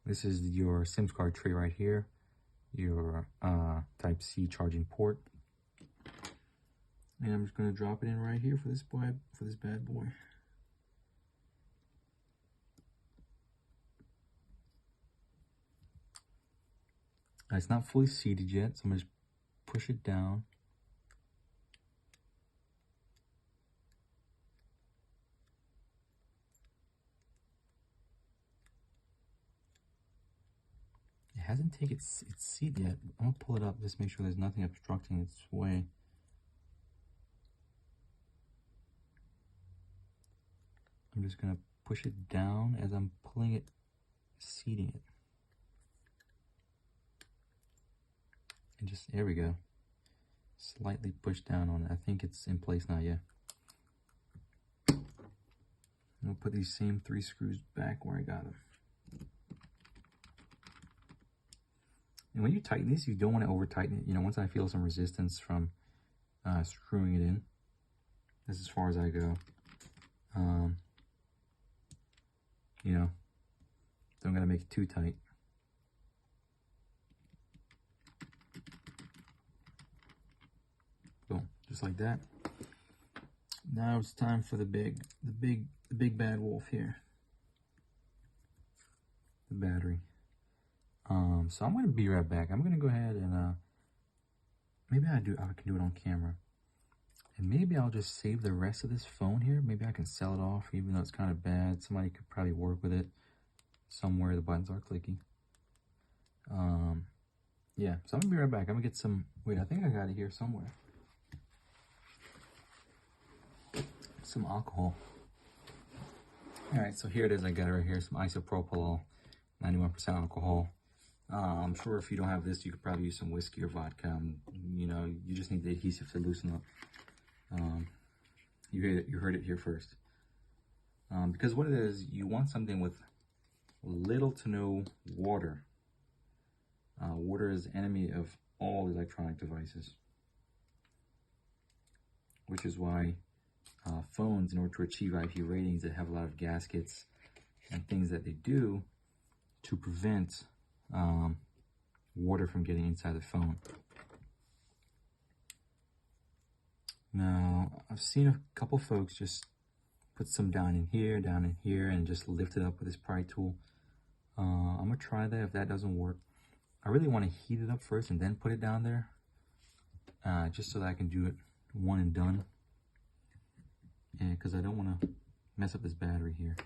This is your SIM card tray right here. Your Type-C charging port. And I'm just gonna drop it in right here for this bad boy. It's not fully seated yet, so I'm gonna just push it down. It hasn't taken its seat yet. I'm gonna pull it up, just make sure there's nothing obstructing its way. I'm just gonna push it down as I'm pulling it, seating it. And just, there we go. Slightly push down on it. I think it's in place now, yeah. I'll put these same 3 screws back where I got them. And when you tighten this, you don't want to over tighten it. You know, once I feel some resistance from screwing it in, this is as far as I go. You know, don't gotta make it too tight. Boom, just like that. Now it's time for the big bad wolf here. The battery. So I'm gonna be right back. I'm gonna go ahead and maybe I can do it on camera. And maybe I'll just save the rest of this phone here. Maybe I can sell it off, even though it's kind of bad. Somebody could probably work with it somewhere. The buttons are clicky. Yeah, so I'm gonna be right back. I'm gonna get some, wait, I think I got it here somewhere. Some alcohol. All right, so here it is. I got it right here, some isopropyl, 91% alcohol. I'm sure if you don't have this, you could probably use some whiskey or vodka. You know, you just need the adhesive to loosen up. You heard it here first. Because what it is, you want something with little to no water. Water is the enemy of all electronic devices, which is why phones, in order to achieve IP ratings that have a lot of gaskets and things that they do to prevent water from getting inside the phone. Now, I've seen a couple folks just put some down in here, and just lift it up with this pry tool. I'm gonna try that. If that doesn't work, I really want to heat it up first and then put it down there, just so that I can do it one and done. And because I don't want to mess up this battery here.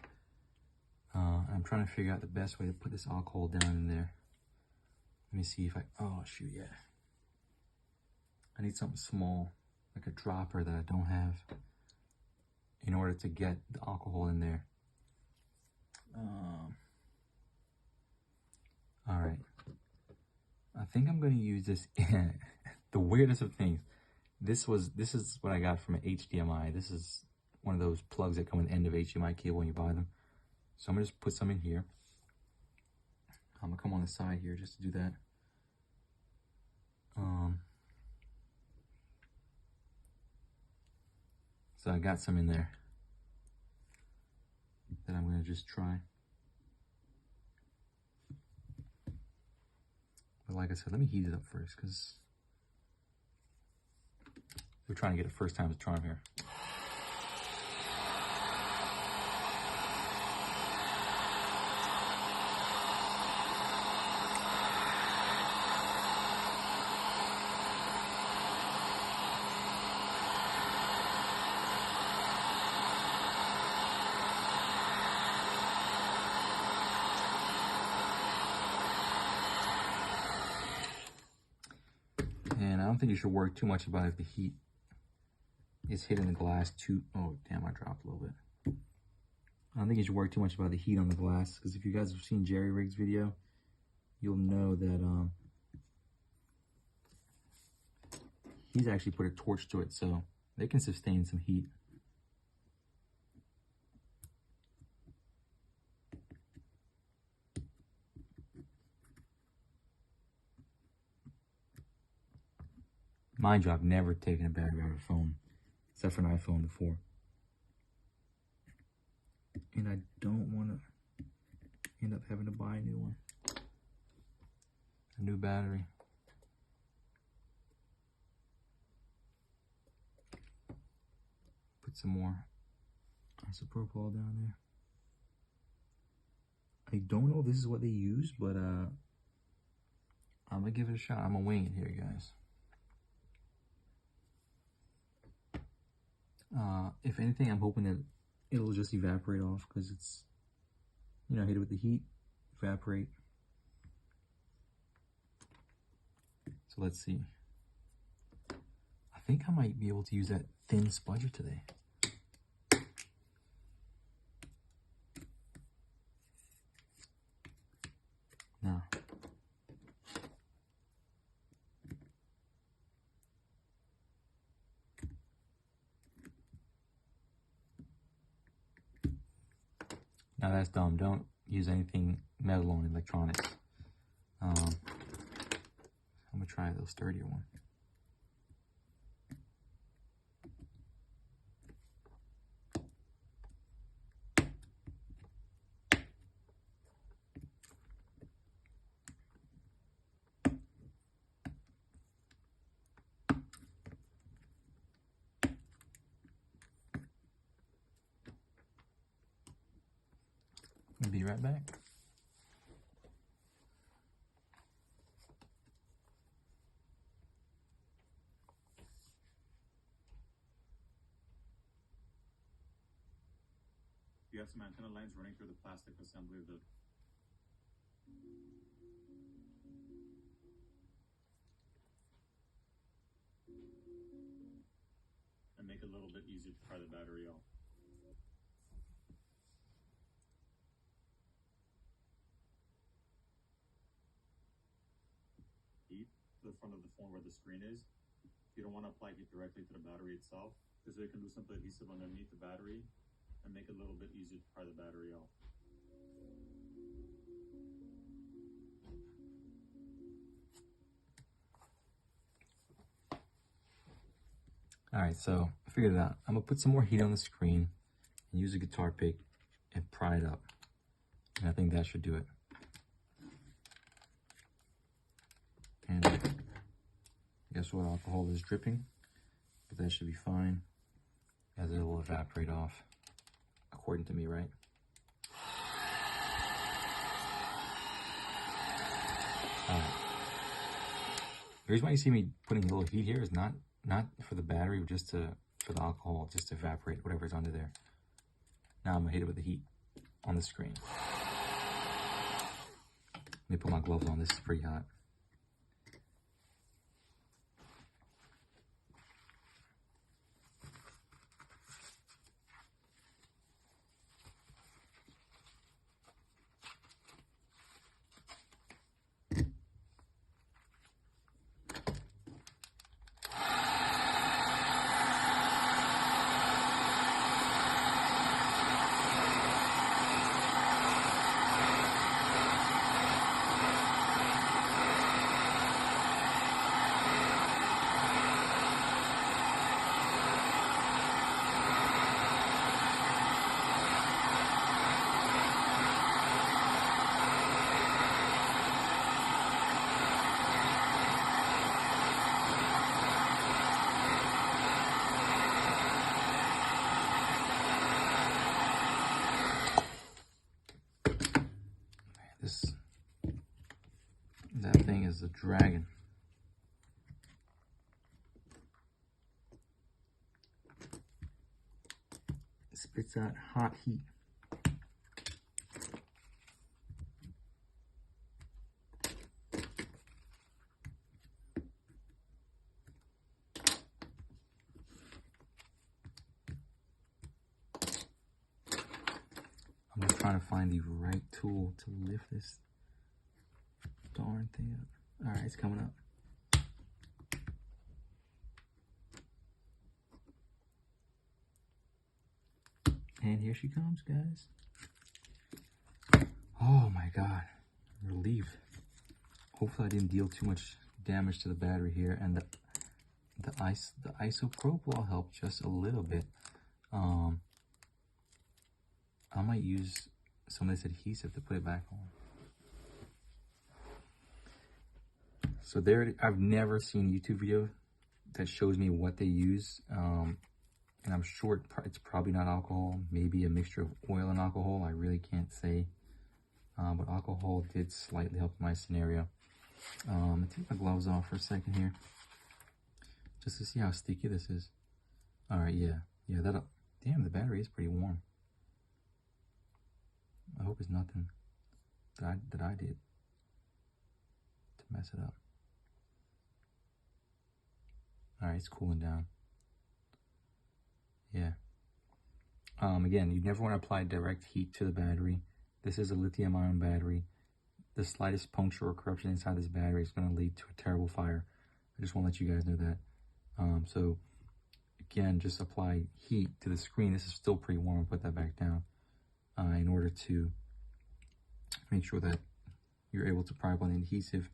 I'm trying to figure out the best way to put this alcohol down in there. Let me see if oh shoot, yeah. I need something small, like a dropper that I don't have, in order to get the alcohol in there. All right. I think I'm going to use this. The weirdest of things. This is what I got from an HDMI. This is one of those plugs that come with the end of HDMI cable when you buy them. So I'm going to just put some in here. I'm going to come on the side here just to do that. So I got some in there that I'm going to just try. But like I said, let me heat it up first, because we're trying to get a first time charm here. And I don't think you should worry too much about if the heat is hitting the glass too. Oh, damn, I dropped a little bit. I don't think you should worry too much about the heat on the glass, because if you guys have seen Jerry Riggs' video, you'll know that he's actually put a torch to it, so they can sustain some heat. Mind you, I've never taken a battery out of a phone, except for an iPhone before. And I don't want to end up having to buy a new one. A new battery. Put some more isopropyl down there. I don't know if this is what they use, but I'm going to give it a shot. I'm going to wing it here, guys. If anything, I'm hoping that it'll just evaporate off, because it's, you know, hit it with the heat, evaporate. So let's see. I think I might be able to use that thin spudger today. Now, Now that's dumb. Don't use anything metal on electronics. I'm gonna try a little sturdier one. I'll be right back. You have some antenna lines running through the plastic assembly of the and make it a little bit easier to pry the battery off. Heat to the front of the phone where the screen is. You don't want to apply heat directly to the battery itself. This way you can loosen up the adhesive underneath the battery and make it a little bit easier to pry the battery off. Alright, so I figured it out. I'm going to put some more heat on the screen and use a guitar pick and pry it up. And I think that should do it. And guess what? Alcohol is dripping, but that should be fine, as it will evaporate off, according to me, right? Alright. The reason why you see me putting a little heat here is not for the battery, but just for the alcohol, just to evaporate whatever's under there. Now I'm gonna hit it with the heat on the screen. Let me put my gloves on. This is pretty hot. That thing is a dragon. It spits out hot heat. I'm just trying to find the right tool to lift this darn thing up. All right, it's coming up. And here she comes, guys. Oh my God, I'm relieved. Hopefully I didn't deal too much damage to the battery here, and the isopropyl helped just a little bit. I might use some of this adhesive to put it back on. So there, I've never seen a YouTube video that shows me what they use. And I'm sure it's probably not alcohol, maybe a mixture of oil and alcohol. I really can't say. But alcohol did slightly help my scenario. I'll take my gloves off for a second here, just to see how sticky this is. All right, yeah, damn, the battery is pretty warm. I hope it's nothing that I did to mess it up. All right, it's cooling down. Yeah. Again, you never want to apply direct heat to the battery. This is a lithium-ion battery. The slightest puncture or corruption inside this battery is going to lead to a terrible fire. I just want to let you guys know that. So, again, just apply heat to the screen. This is still pretty warm. I'll put that back down. in order to make sure that you're able to pry up on the adhesive.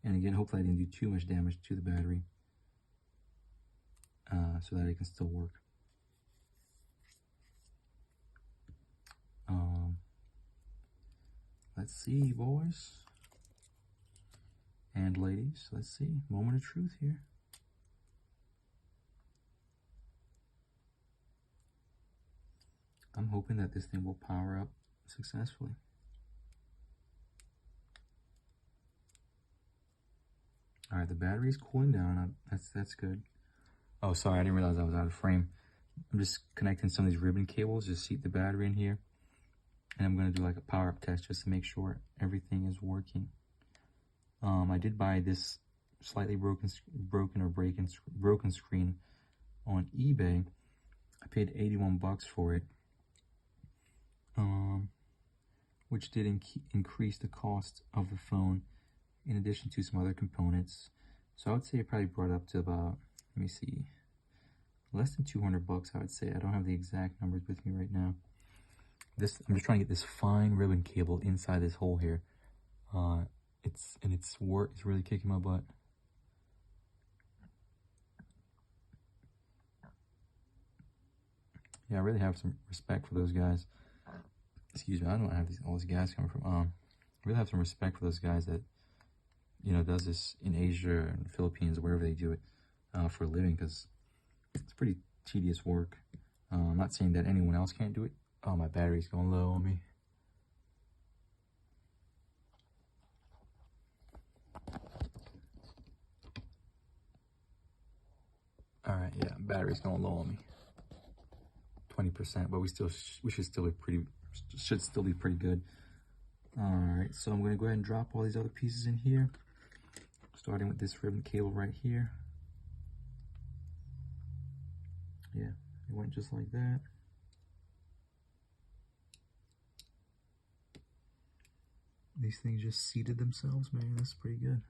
And again, hopefully I didn't do too much damage to the battery, so that it can still work. Let's see, boys and ladies. Let's see. Moment of truth here. I'm hoping that this thing will power up successfully. All right, the battery's cooling down. That's good. Oh, sorry, I didn't realize I was out of frame. I'm just connecting some of these ribbon cables, just seat the battery in here. And I'm gonna do like a power up test just to make sure everything is working. I did buy this slightly broken screen on eBay. I paid 81 bucks for it, which did increase the cost of the phone in addition to some other components. So I would say it probably brought up to about, let me see, less than 200 bucks, I would say. I don't have the exact numbers with me right now. I'm just trying to get this fine ribbon cable inside this hole here. It's really kicking my butt. Yeah, I really have some respect for those guys. Excuse me, I don't have all these guys coming from. I really have some respect for those guys that, you know, does this in Asia and Philippines or wherever they do it for a living, because it's pretty tedious work. I'm not saying that anyone else can't do it. Oh, my battery's going low on me. All right, yeah, battery's going low on me. 20%, but we should still be pretty good. All right, so I'm gonna go ahead and drop all these other pieces in here, starting with this ribbon cable right here. Yeah, it went just like that. These things just seated themselves, man. That's pretty good.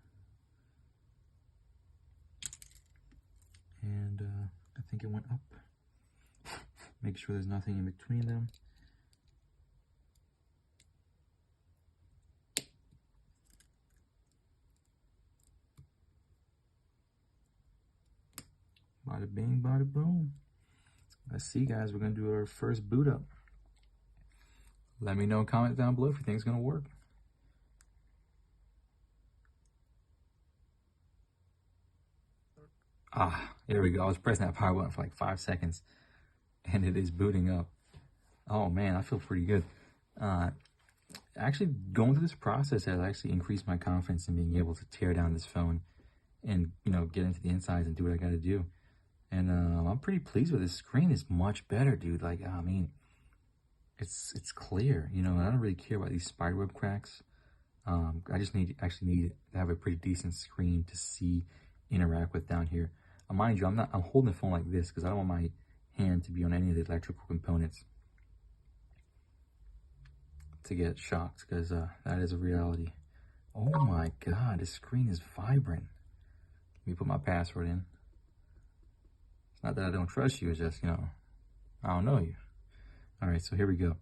And I think it went up. Make sure there's nothing in between them. Bada bing, bada boom. Let's see, guys. We're going to do our first boot up. Let me know, comment down below if you think it's going to work. Ah, there we go. I was pressing that power button for like 5 seconds, and it is booting up. Oh, man, I feel pretty good. Actually, going through this process has actually increased my confidence in being able to tear down this phone and, you know, get into the insides and do what I got to do. And I'm pretty pleased with this. Screen is much better, dude. Like, I mean, it's clear, you know. I don't really care about these spiderweb cracks. I just need to have a pretty decent screen to see, interact with down here. Mind you, I'm holding the phone like this because I don't want my hand to be on any of the electrical components to get shocked, because that is a reality. Oh my God, this screen is vibrant. Let me put my password in. It's not that I don't trust you, it's just, you know, I don't know you. All right, so here we go.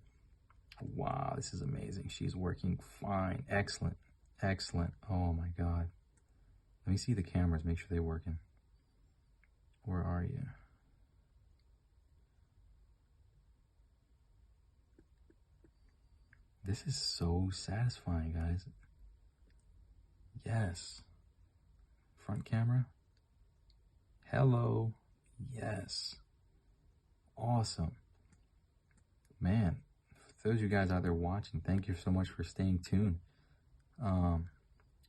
Wow, this is amazing. She's working fine. Excellent. Excellent. Oh my God. Let me see the cameras, make sure they're working. Where are you? This is so satisfying, guys. Yes. Front camera. Hello. Yes. Awesome. Man, for those of you guys out there watching, thank you so much for staying tuned.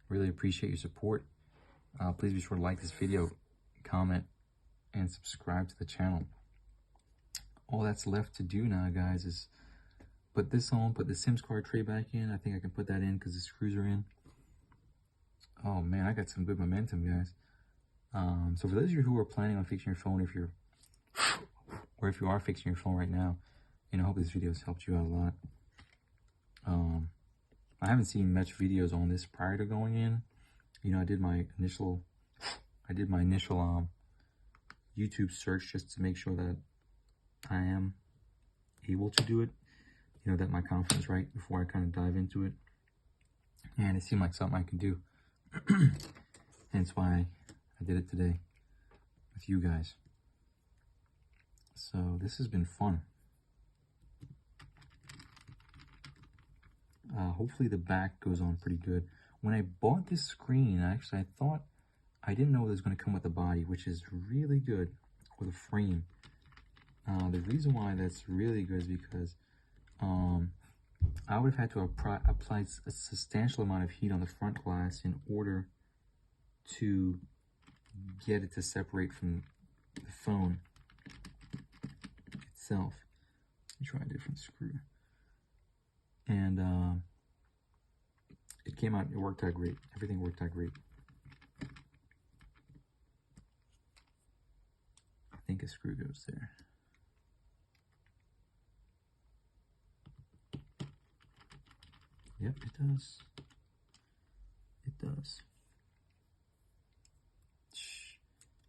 Really appreciate your support. Please be sure to like this video, comment, and subscribe to the channel. All that's left to do now, guys, is put this on, put the SIM card tray back in. I think I can put that in because the screws are in. Oh man, I got some good momentum, guys. So for those of you who are planning on fixing your phone, if you are fixing your phone right now, you know, I hope this video has helped you out a lot. I haven't seen much videos on this prior to going in. You know, I did my initial YouTube search just to make sure that I am able to do it. you know, that my confidence right before I kind of dive into it. And it seemed like something I could do. Hence why I did it today with you guys. So this has been fun. Hopefully the back goes on pretty good. When I bought this screen, actually, I didn't know it was going to come with a body, which is really good, with a frame. The reason why that's really good is because I would have had to apply a substantial amount of heat on the front glass in order to get it to separate from the phone itself. Let me try a different screw. And it came out, it worked out great. Everything worked out great. I think a screw goes there. Yep, it does. It does.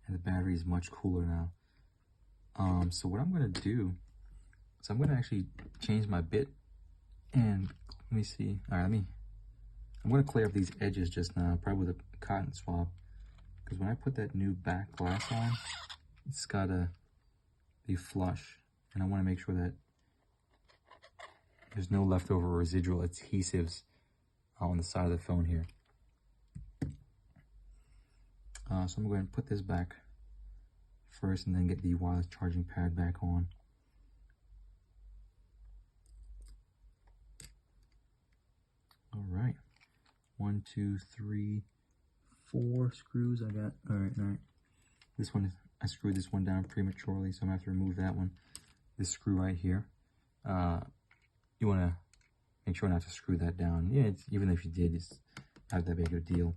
And the battery is much cooler now. So what I'm gonna do is I'm gonna actually change my bit, and let me see. All right, I'm gonna clear up these edges just now, probably with a cotton swab, because when I put that new back glass on, it's gotta be flush, and I want to make sure that there's no leftover residual adhesives on the side of the phone here. So I'm going to put this back first and then get the wireless charging pad back on. All right. 1, 2, 3, 4 screws I got. All right. This one, I screwed this one down prematurely, so I'm going to have to remove that one. This screw right here. You want to make sure not to screw that down. Yeah, even if you did, it's not that big of a deal.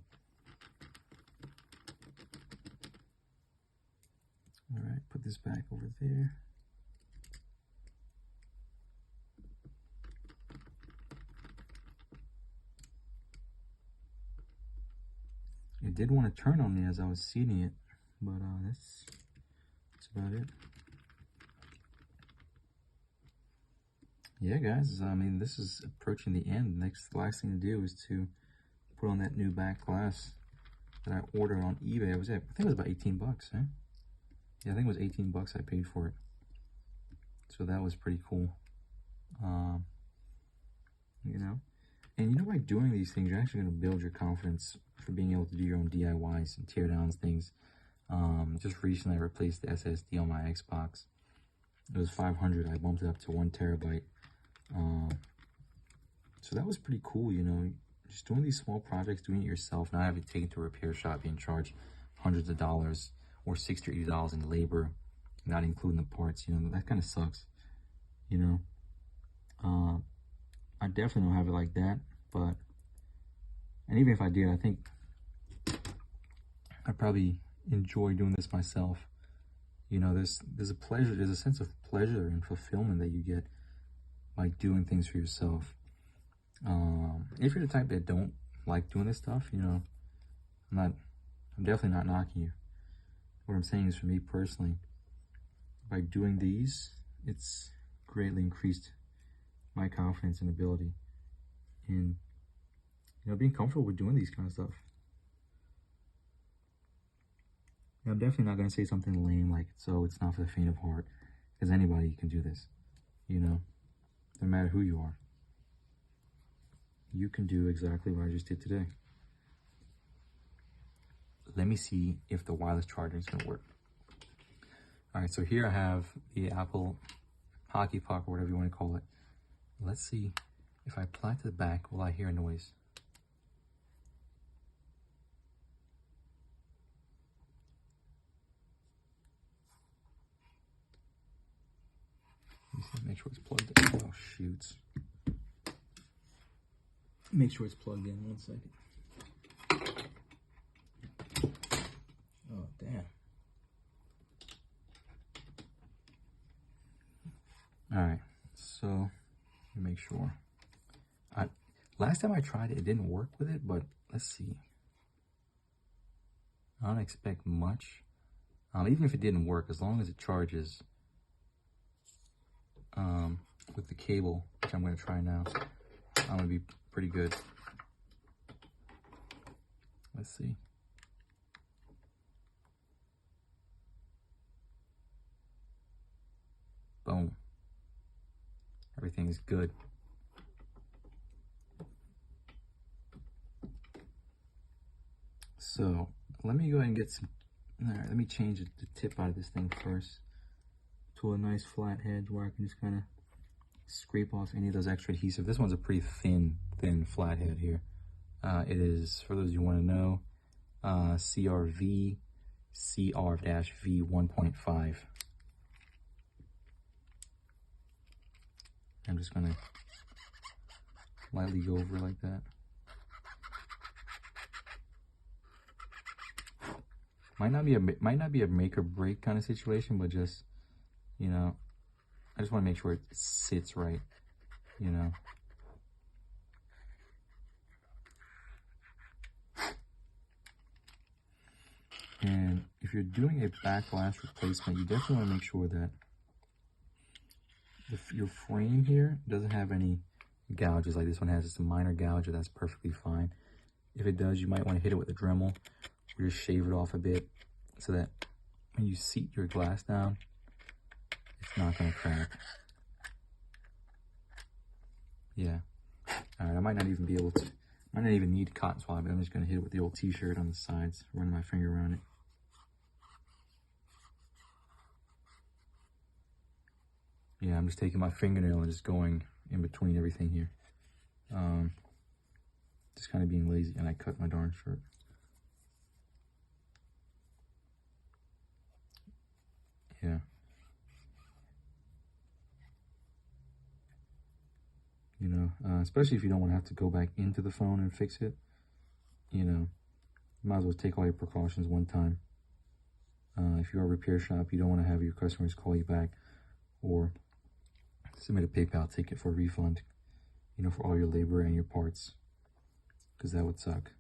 All right, put this back over there. It did want to turn on me as I was seating it, but that's about it. Yeah, guys, I mean, this is approaching the end. The last thing to do is to put on that new back glass that I ordered on eBay. I think it was about 18 bucks, eh? Yeah, I think it was 18 bucks I paid for it. So that was pretty cool. You know, and you know, by doing these things, you're actually going to build your confidence for being able to do your own DIYs and tear downs things. Just recently I replaced the SSD on my Xbox. It was 500. I bumped it up to 1 terabyte. So that was pretty cool, you know, just doing these small projects, doing it yourself, not having to take it to a repair shop, being charged hundreds of dollars or $60 or $80 in labor, not including the parts. You know, that kind of sucks, you know. I definitely don't have it like that, but, and even if I did, I think I probably enjoy doing this myself. You know, there's a pleasure, there's a sense of pleasure and fulfillment that you get by doing things for yourself. If you're the type that don't like doing this stuff, you know, I'm definitely not knocking you. What I'm saying is, for me personally, by doing these, it's greatly increased my confidence and ability in, you know, being comfortable with doing these kind of stuff. I'm definitely not going to say something lame like, so it's not for the faint of heart, because anybody can do this, you know, no matter who you are. You can do exactly what I just did today. Let me see if the wireless charger is going to work. All right, so here I have the Apple Hockey Puck, or whatever you want to call it. Let's see if I apply it to the back, will I hear a noise? Make sure it's plugged in. Oh, shoots. Make sure it's plugged in. 1 second. Oh, damn. All right, so let me make sure. Last time I tried it, it didn't work with it, but let's see. I don't expect much. Even if it didn't work, as long as it charges, with the cable, which I'm going to try now. I'm going to be pretty good. Let's see. Boom. Everything is good. So let me go ahead and get some, all right, let me change the tip out of this thing first to a nice flat head where I can just kind of scrape off any of those extra adhesive. This one's a pretty thin flat head here. It is, for those of you who want to know, CRV CR-V 1.5. I'm just gonna lightly go over like that. Might not be a make or break kind of situation, but just, you know, I just want to make sure it sits right, you know. And if you're doing a back glass replacement, you definitely want to make sure that your frame here doesn't have any gouges like this one has. Just a minor gouge, that's perfectly fine. If it does, you might want to hit it with a Dremel or just shave it off a bit so that when you seat your glass down, it's not going to crack. Yeah. All right, I might not even be able to, might not even need cotton swab, but I'm just going to hit it with the old t-shirt on the sides, run my finger around it. Yeah, I'm just taking my fingernail and just going in between everything here. Just kind of being lazy, and I cut my darn shirt. Yeah. You know, especially if you don't want to have to go back into the phone and fix it, you know, you might as well take all your precautions one time. If you're a repair shop, you don't want to have your customers call you back or submit a PayPal ticket for a refund, you know, for all your labor and your parts, because that would suck.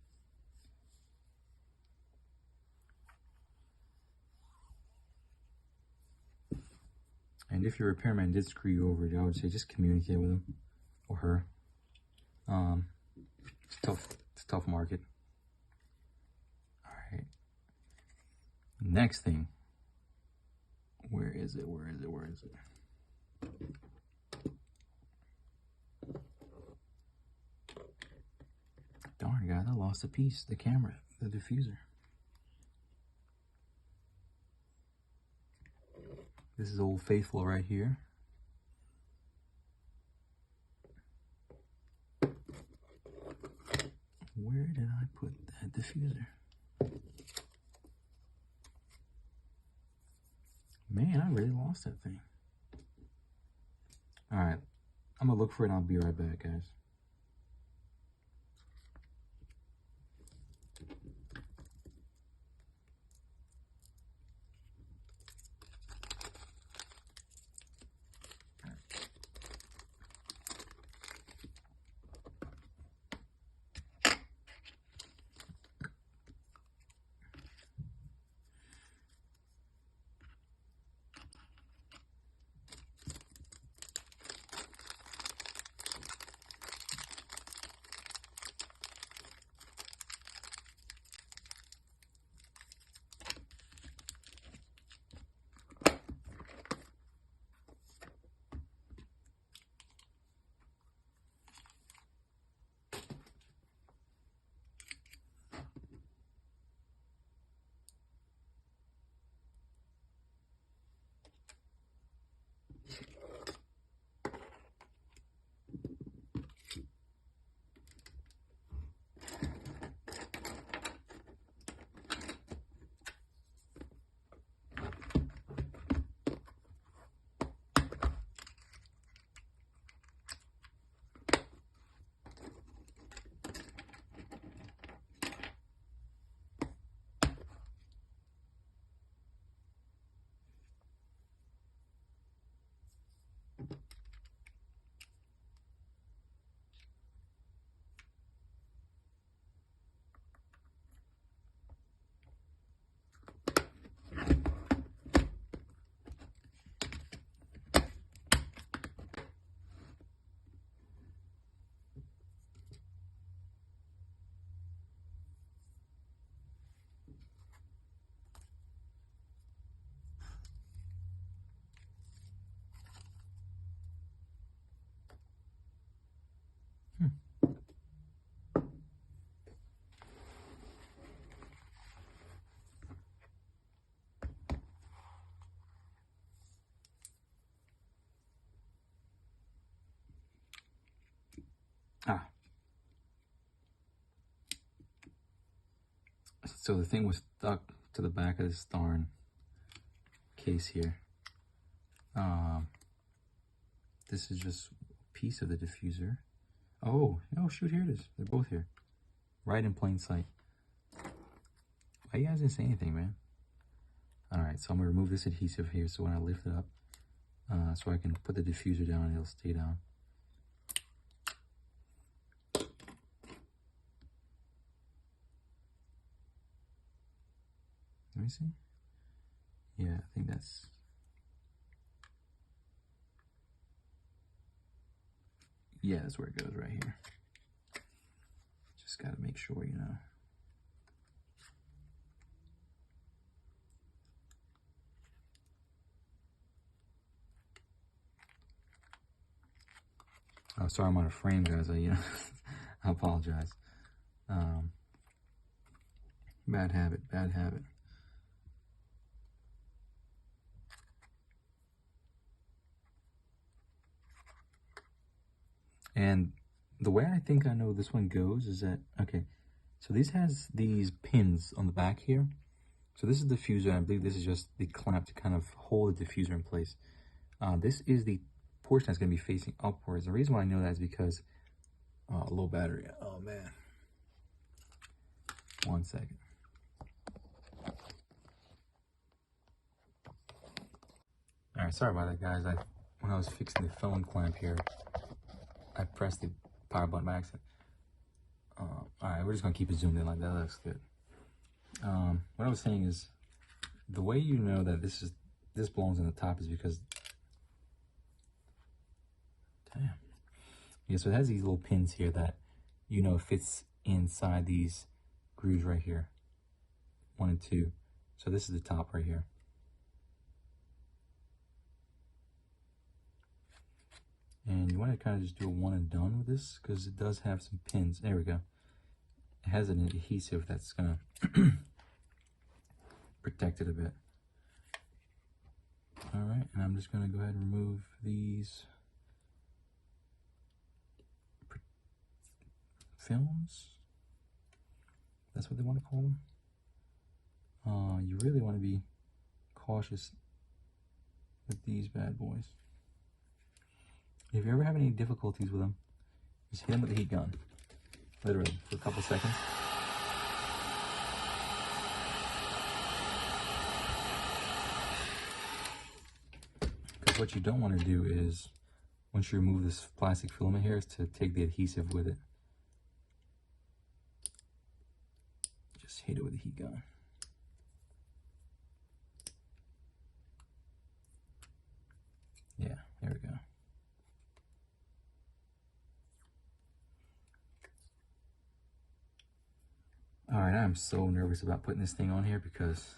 And if your repairman did screw you over, I would say just communicate with him or her. It's a tough market. All right. Next thing. Where is it? Darn, guys, I lost a piece. The camera, the diffuser. This is Old Faithful right here. Where did I put that diffuser? Man, I really lost that thing. All right, I'm gonna look for it and I'll be right back, guys. So the thing was stuck to the back of this darn case here. This is just a piece of the diffuser. Oh shoot, here it is. They're both here. Right in plain sight. Why you guys didn't say anything, man? Alright, so I'm gonna remove this adhesive here so when I lift it up, so I can put the diffuser down and it'll stay down. Let me see. Yeah, I think that's... Yeah, that's where it goes, right here. Just gotta make sure, you know. Oh, sorry, I'm on a frame, guys. I apologize. Bad habit, bad habit. And the way I think I know this one goes is that, okay, so this has these pins on the back here. So this is the diffuser, and I believe this is just the clamp to kind of hold the diffuser in place. This is the portion that's going to be facing upwards. The reason why I know that is because, low battery. Oh, man. 1 second. All right, sorry about that, guys. When I was fixing the phone clamp here, I pressed the power button by accident. All right, we're just gonna keep it zoomed in like that. That looks good. What I was saying is, the way you know that this belongs in the top is because, damn. Yeah, so it has these little pins here that you know fits inside these grooves right here, 1 and 2. So this is the top right here. And you want to kind of just do a one and done with this because it does have some pins. There we go. It has an adhesive that's gonna protect it a bit. All right, and I'm just gonna go ahead and remove these films. That's what they want to call them. You really want to be cautious with these bad boys. If you ever have any difficulties with them, just hit them with the heat gun, literally, for a couple seconds. Because what you don't want to do is, once you remove this plastic filament here, is to take the adhesive with it. Just hit it with the heat gun. Yeah, there we go. All right, I'm so nervous about putting this thing on here because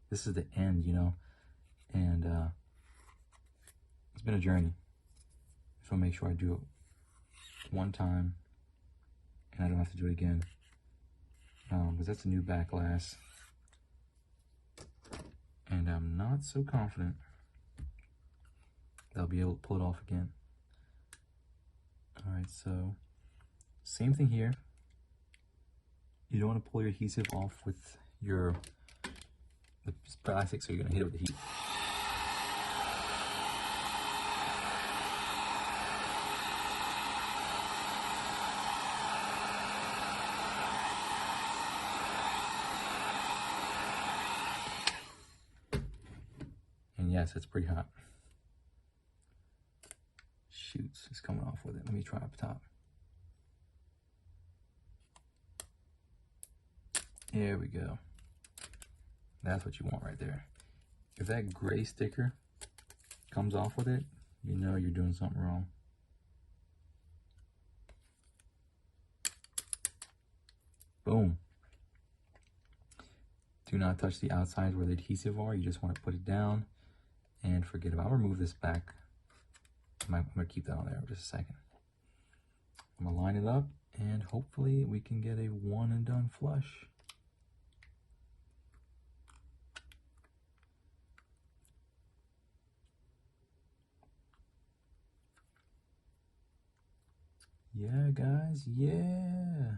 this is the end, you know, and it's been a journey. So I'll make sure I do it one time and I don't have to do it again, because that's a new back glass, and I'm not so confident that I'll be able to pull it off again. All right, so same thing here. You don't want to pull your adhesive off with the plastic, so you're going to hit it with the heat. And yes, it's pretty hot. Shoots, it's coming off with it. Let me try up top. There we go. That's what you want right there. If that gray sticker comes off with it, you know you're doing something wrong. Boom. Do not touch the outside where the adhesive are. You just want to put it down and forget about it. I'll remove this back. I'm going to keep that on there for just a second. I'm going to line it up and hopefully we can get a one and done flush. Yeah, guys, yeah.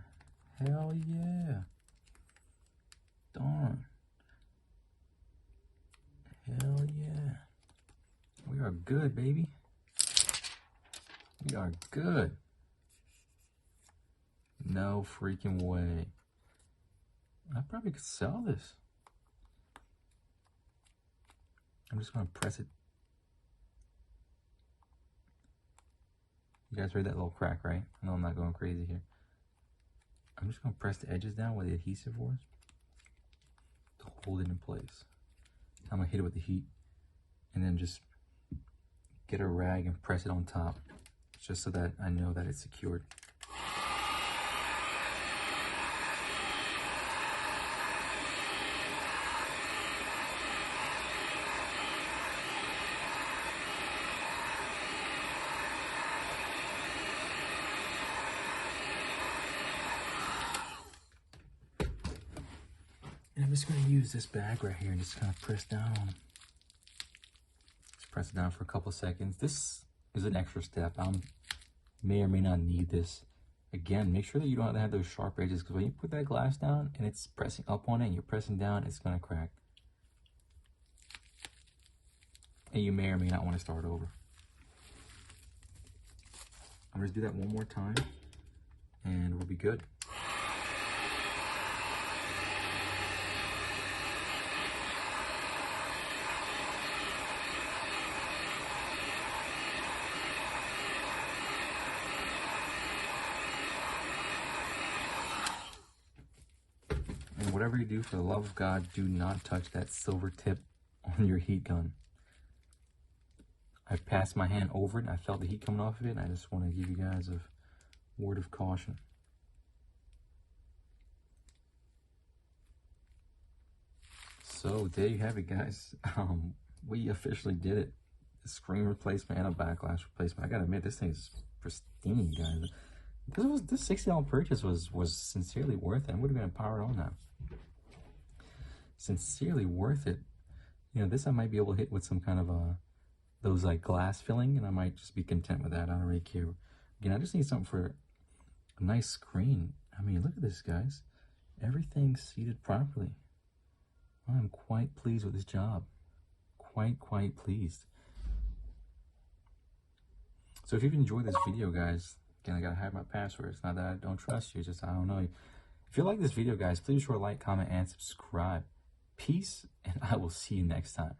Hell yeah. darn. Hell yeah. We are good, baby. We are good. No freaking way. I probably could sell this. I'm just gonna press it. You guys heard that little crack, right? I know I'm not going crazy here. I'm just gonna press the edges down where the adhesive was to hold it in place. I'm gonna hit it with the heat and then just get a rag and press it on top just so that I know that it's secured. And I'm just going to use this bag right here and just kind of press down on it. Just press it down for a couple seconds. This is an extra step. I may or may not need this. Again, make sure that you don't have those sharp edges, because when you put that glass down and it's pressing up on it and you're pressing down, it's going to crack. And you may or may not want to start over. I'm going to do that one more time and we'll be good. And whatever you do, for the love of God, do not touch that silver tip on your heat gun. I passed my hand over it, and I felt the heat coming off of it, and I just want to give you guys a word of caution. So there you have it, guys. We officially did it. A screen replacement and a backlash replacement. I gotta admit, this thing is pristine, guys. This $60 purchase was sincerely worth it. I would have been powered on that. Sincerely worth it. You know, this I might be able to hit with some kind of those like glass filling, and I might just be content with that. I don't really care. Again, I just need something for a nice screen. I mean, look at this, guys. Everything's seated properly. I'm quite pleased with this job. Quite pleased. So if you've enjoyed this video, guys, again, I gotta hide my password. It's not that I don't trust you, it's just I don't know. If you like this video, guys, please be sure to like, comment, and subscribe. Peace, and I will see you next time.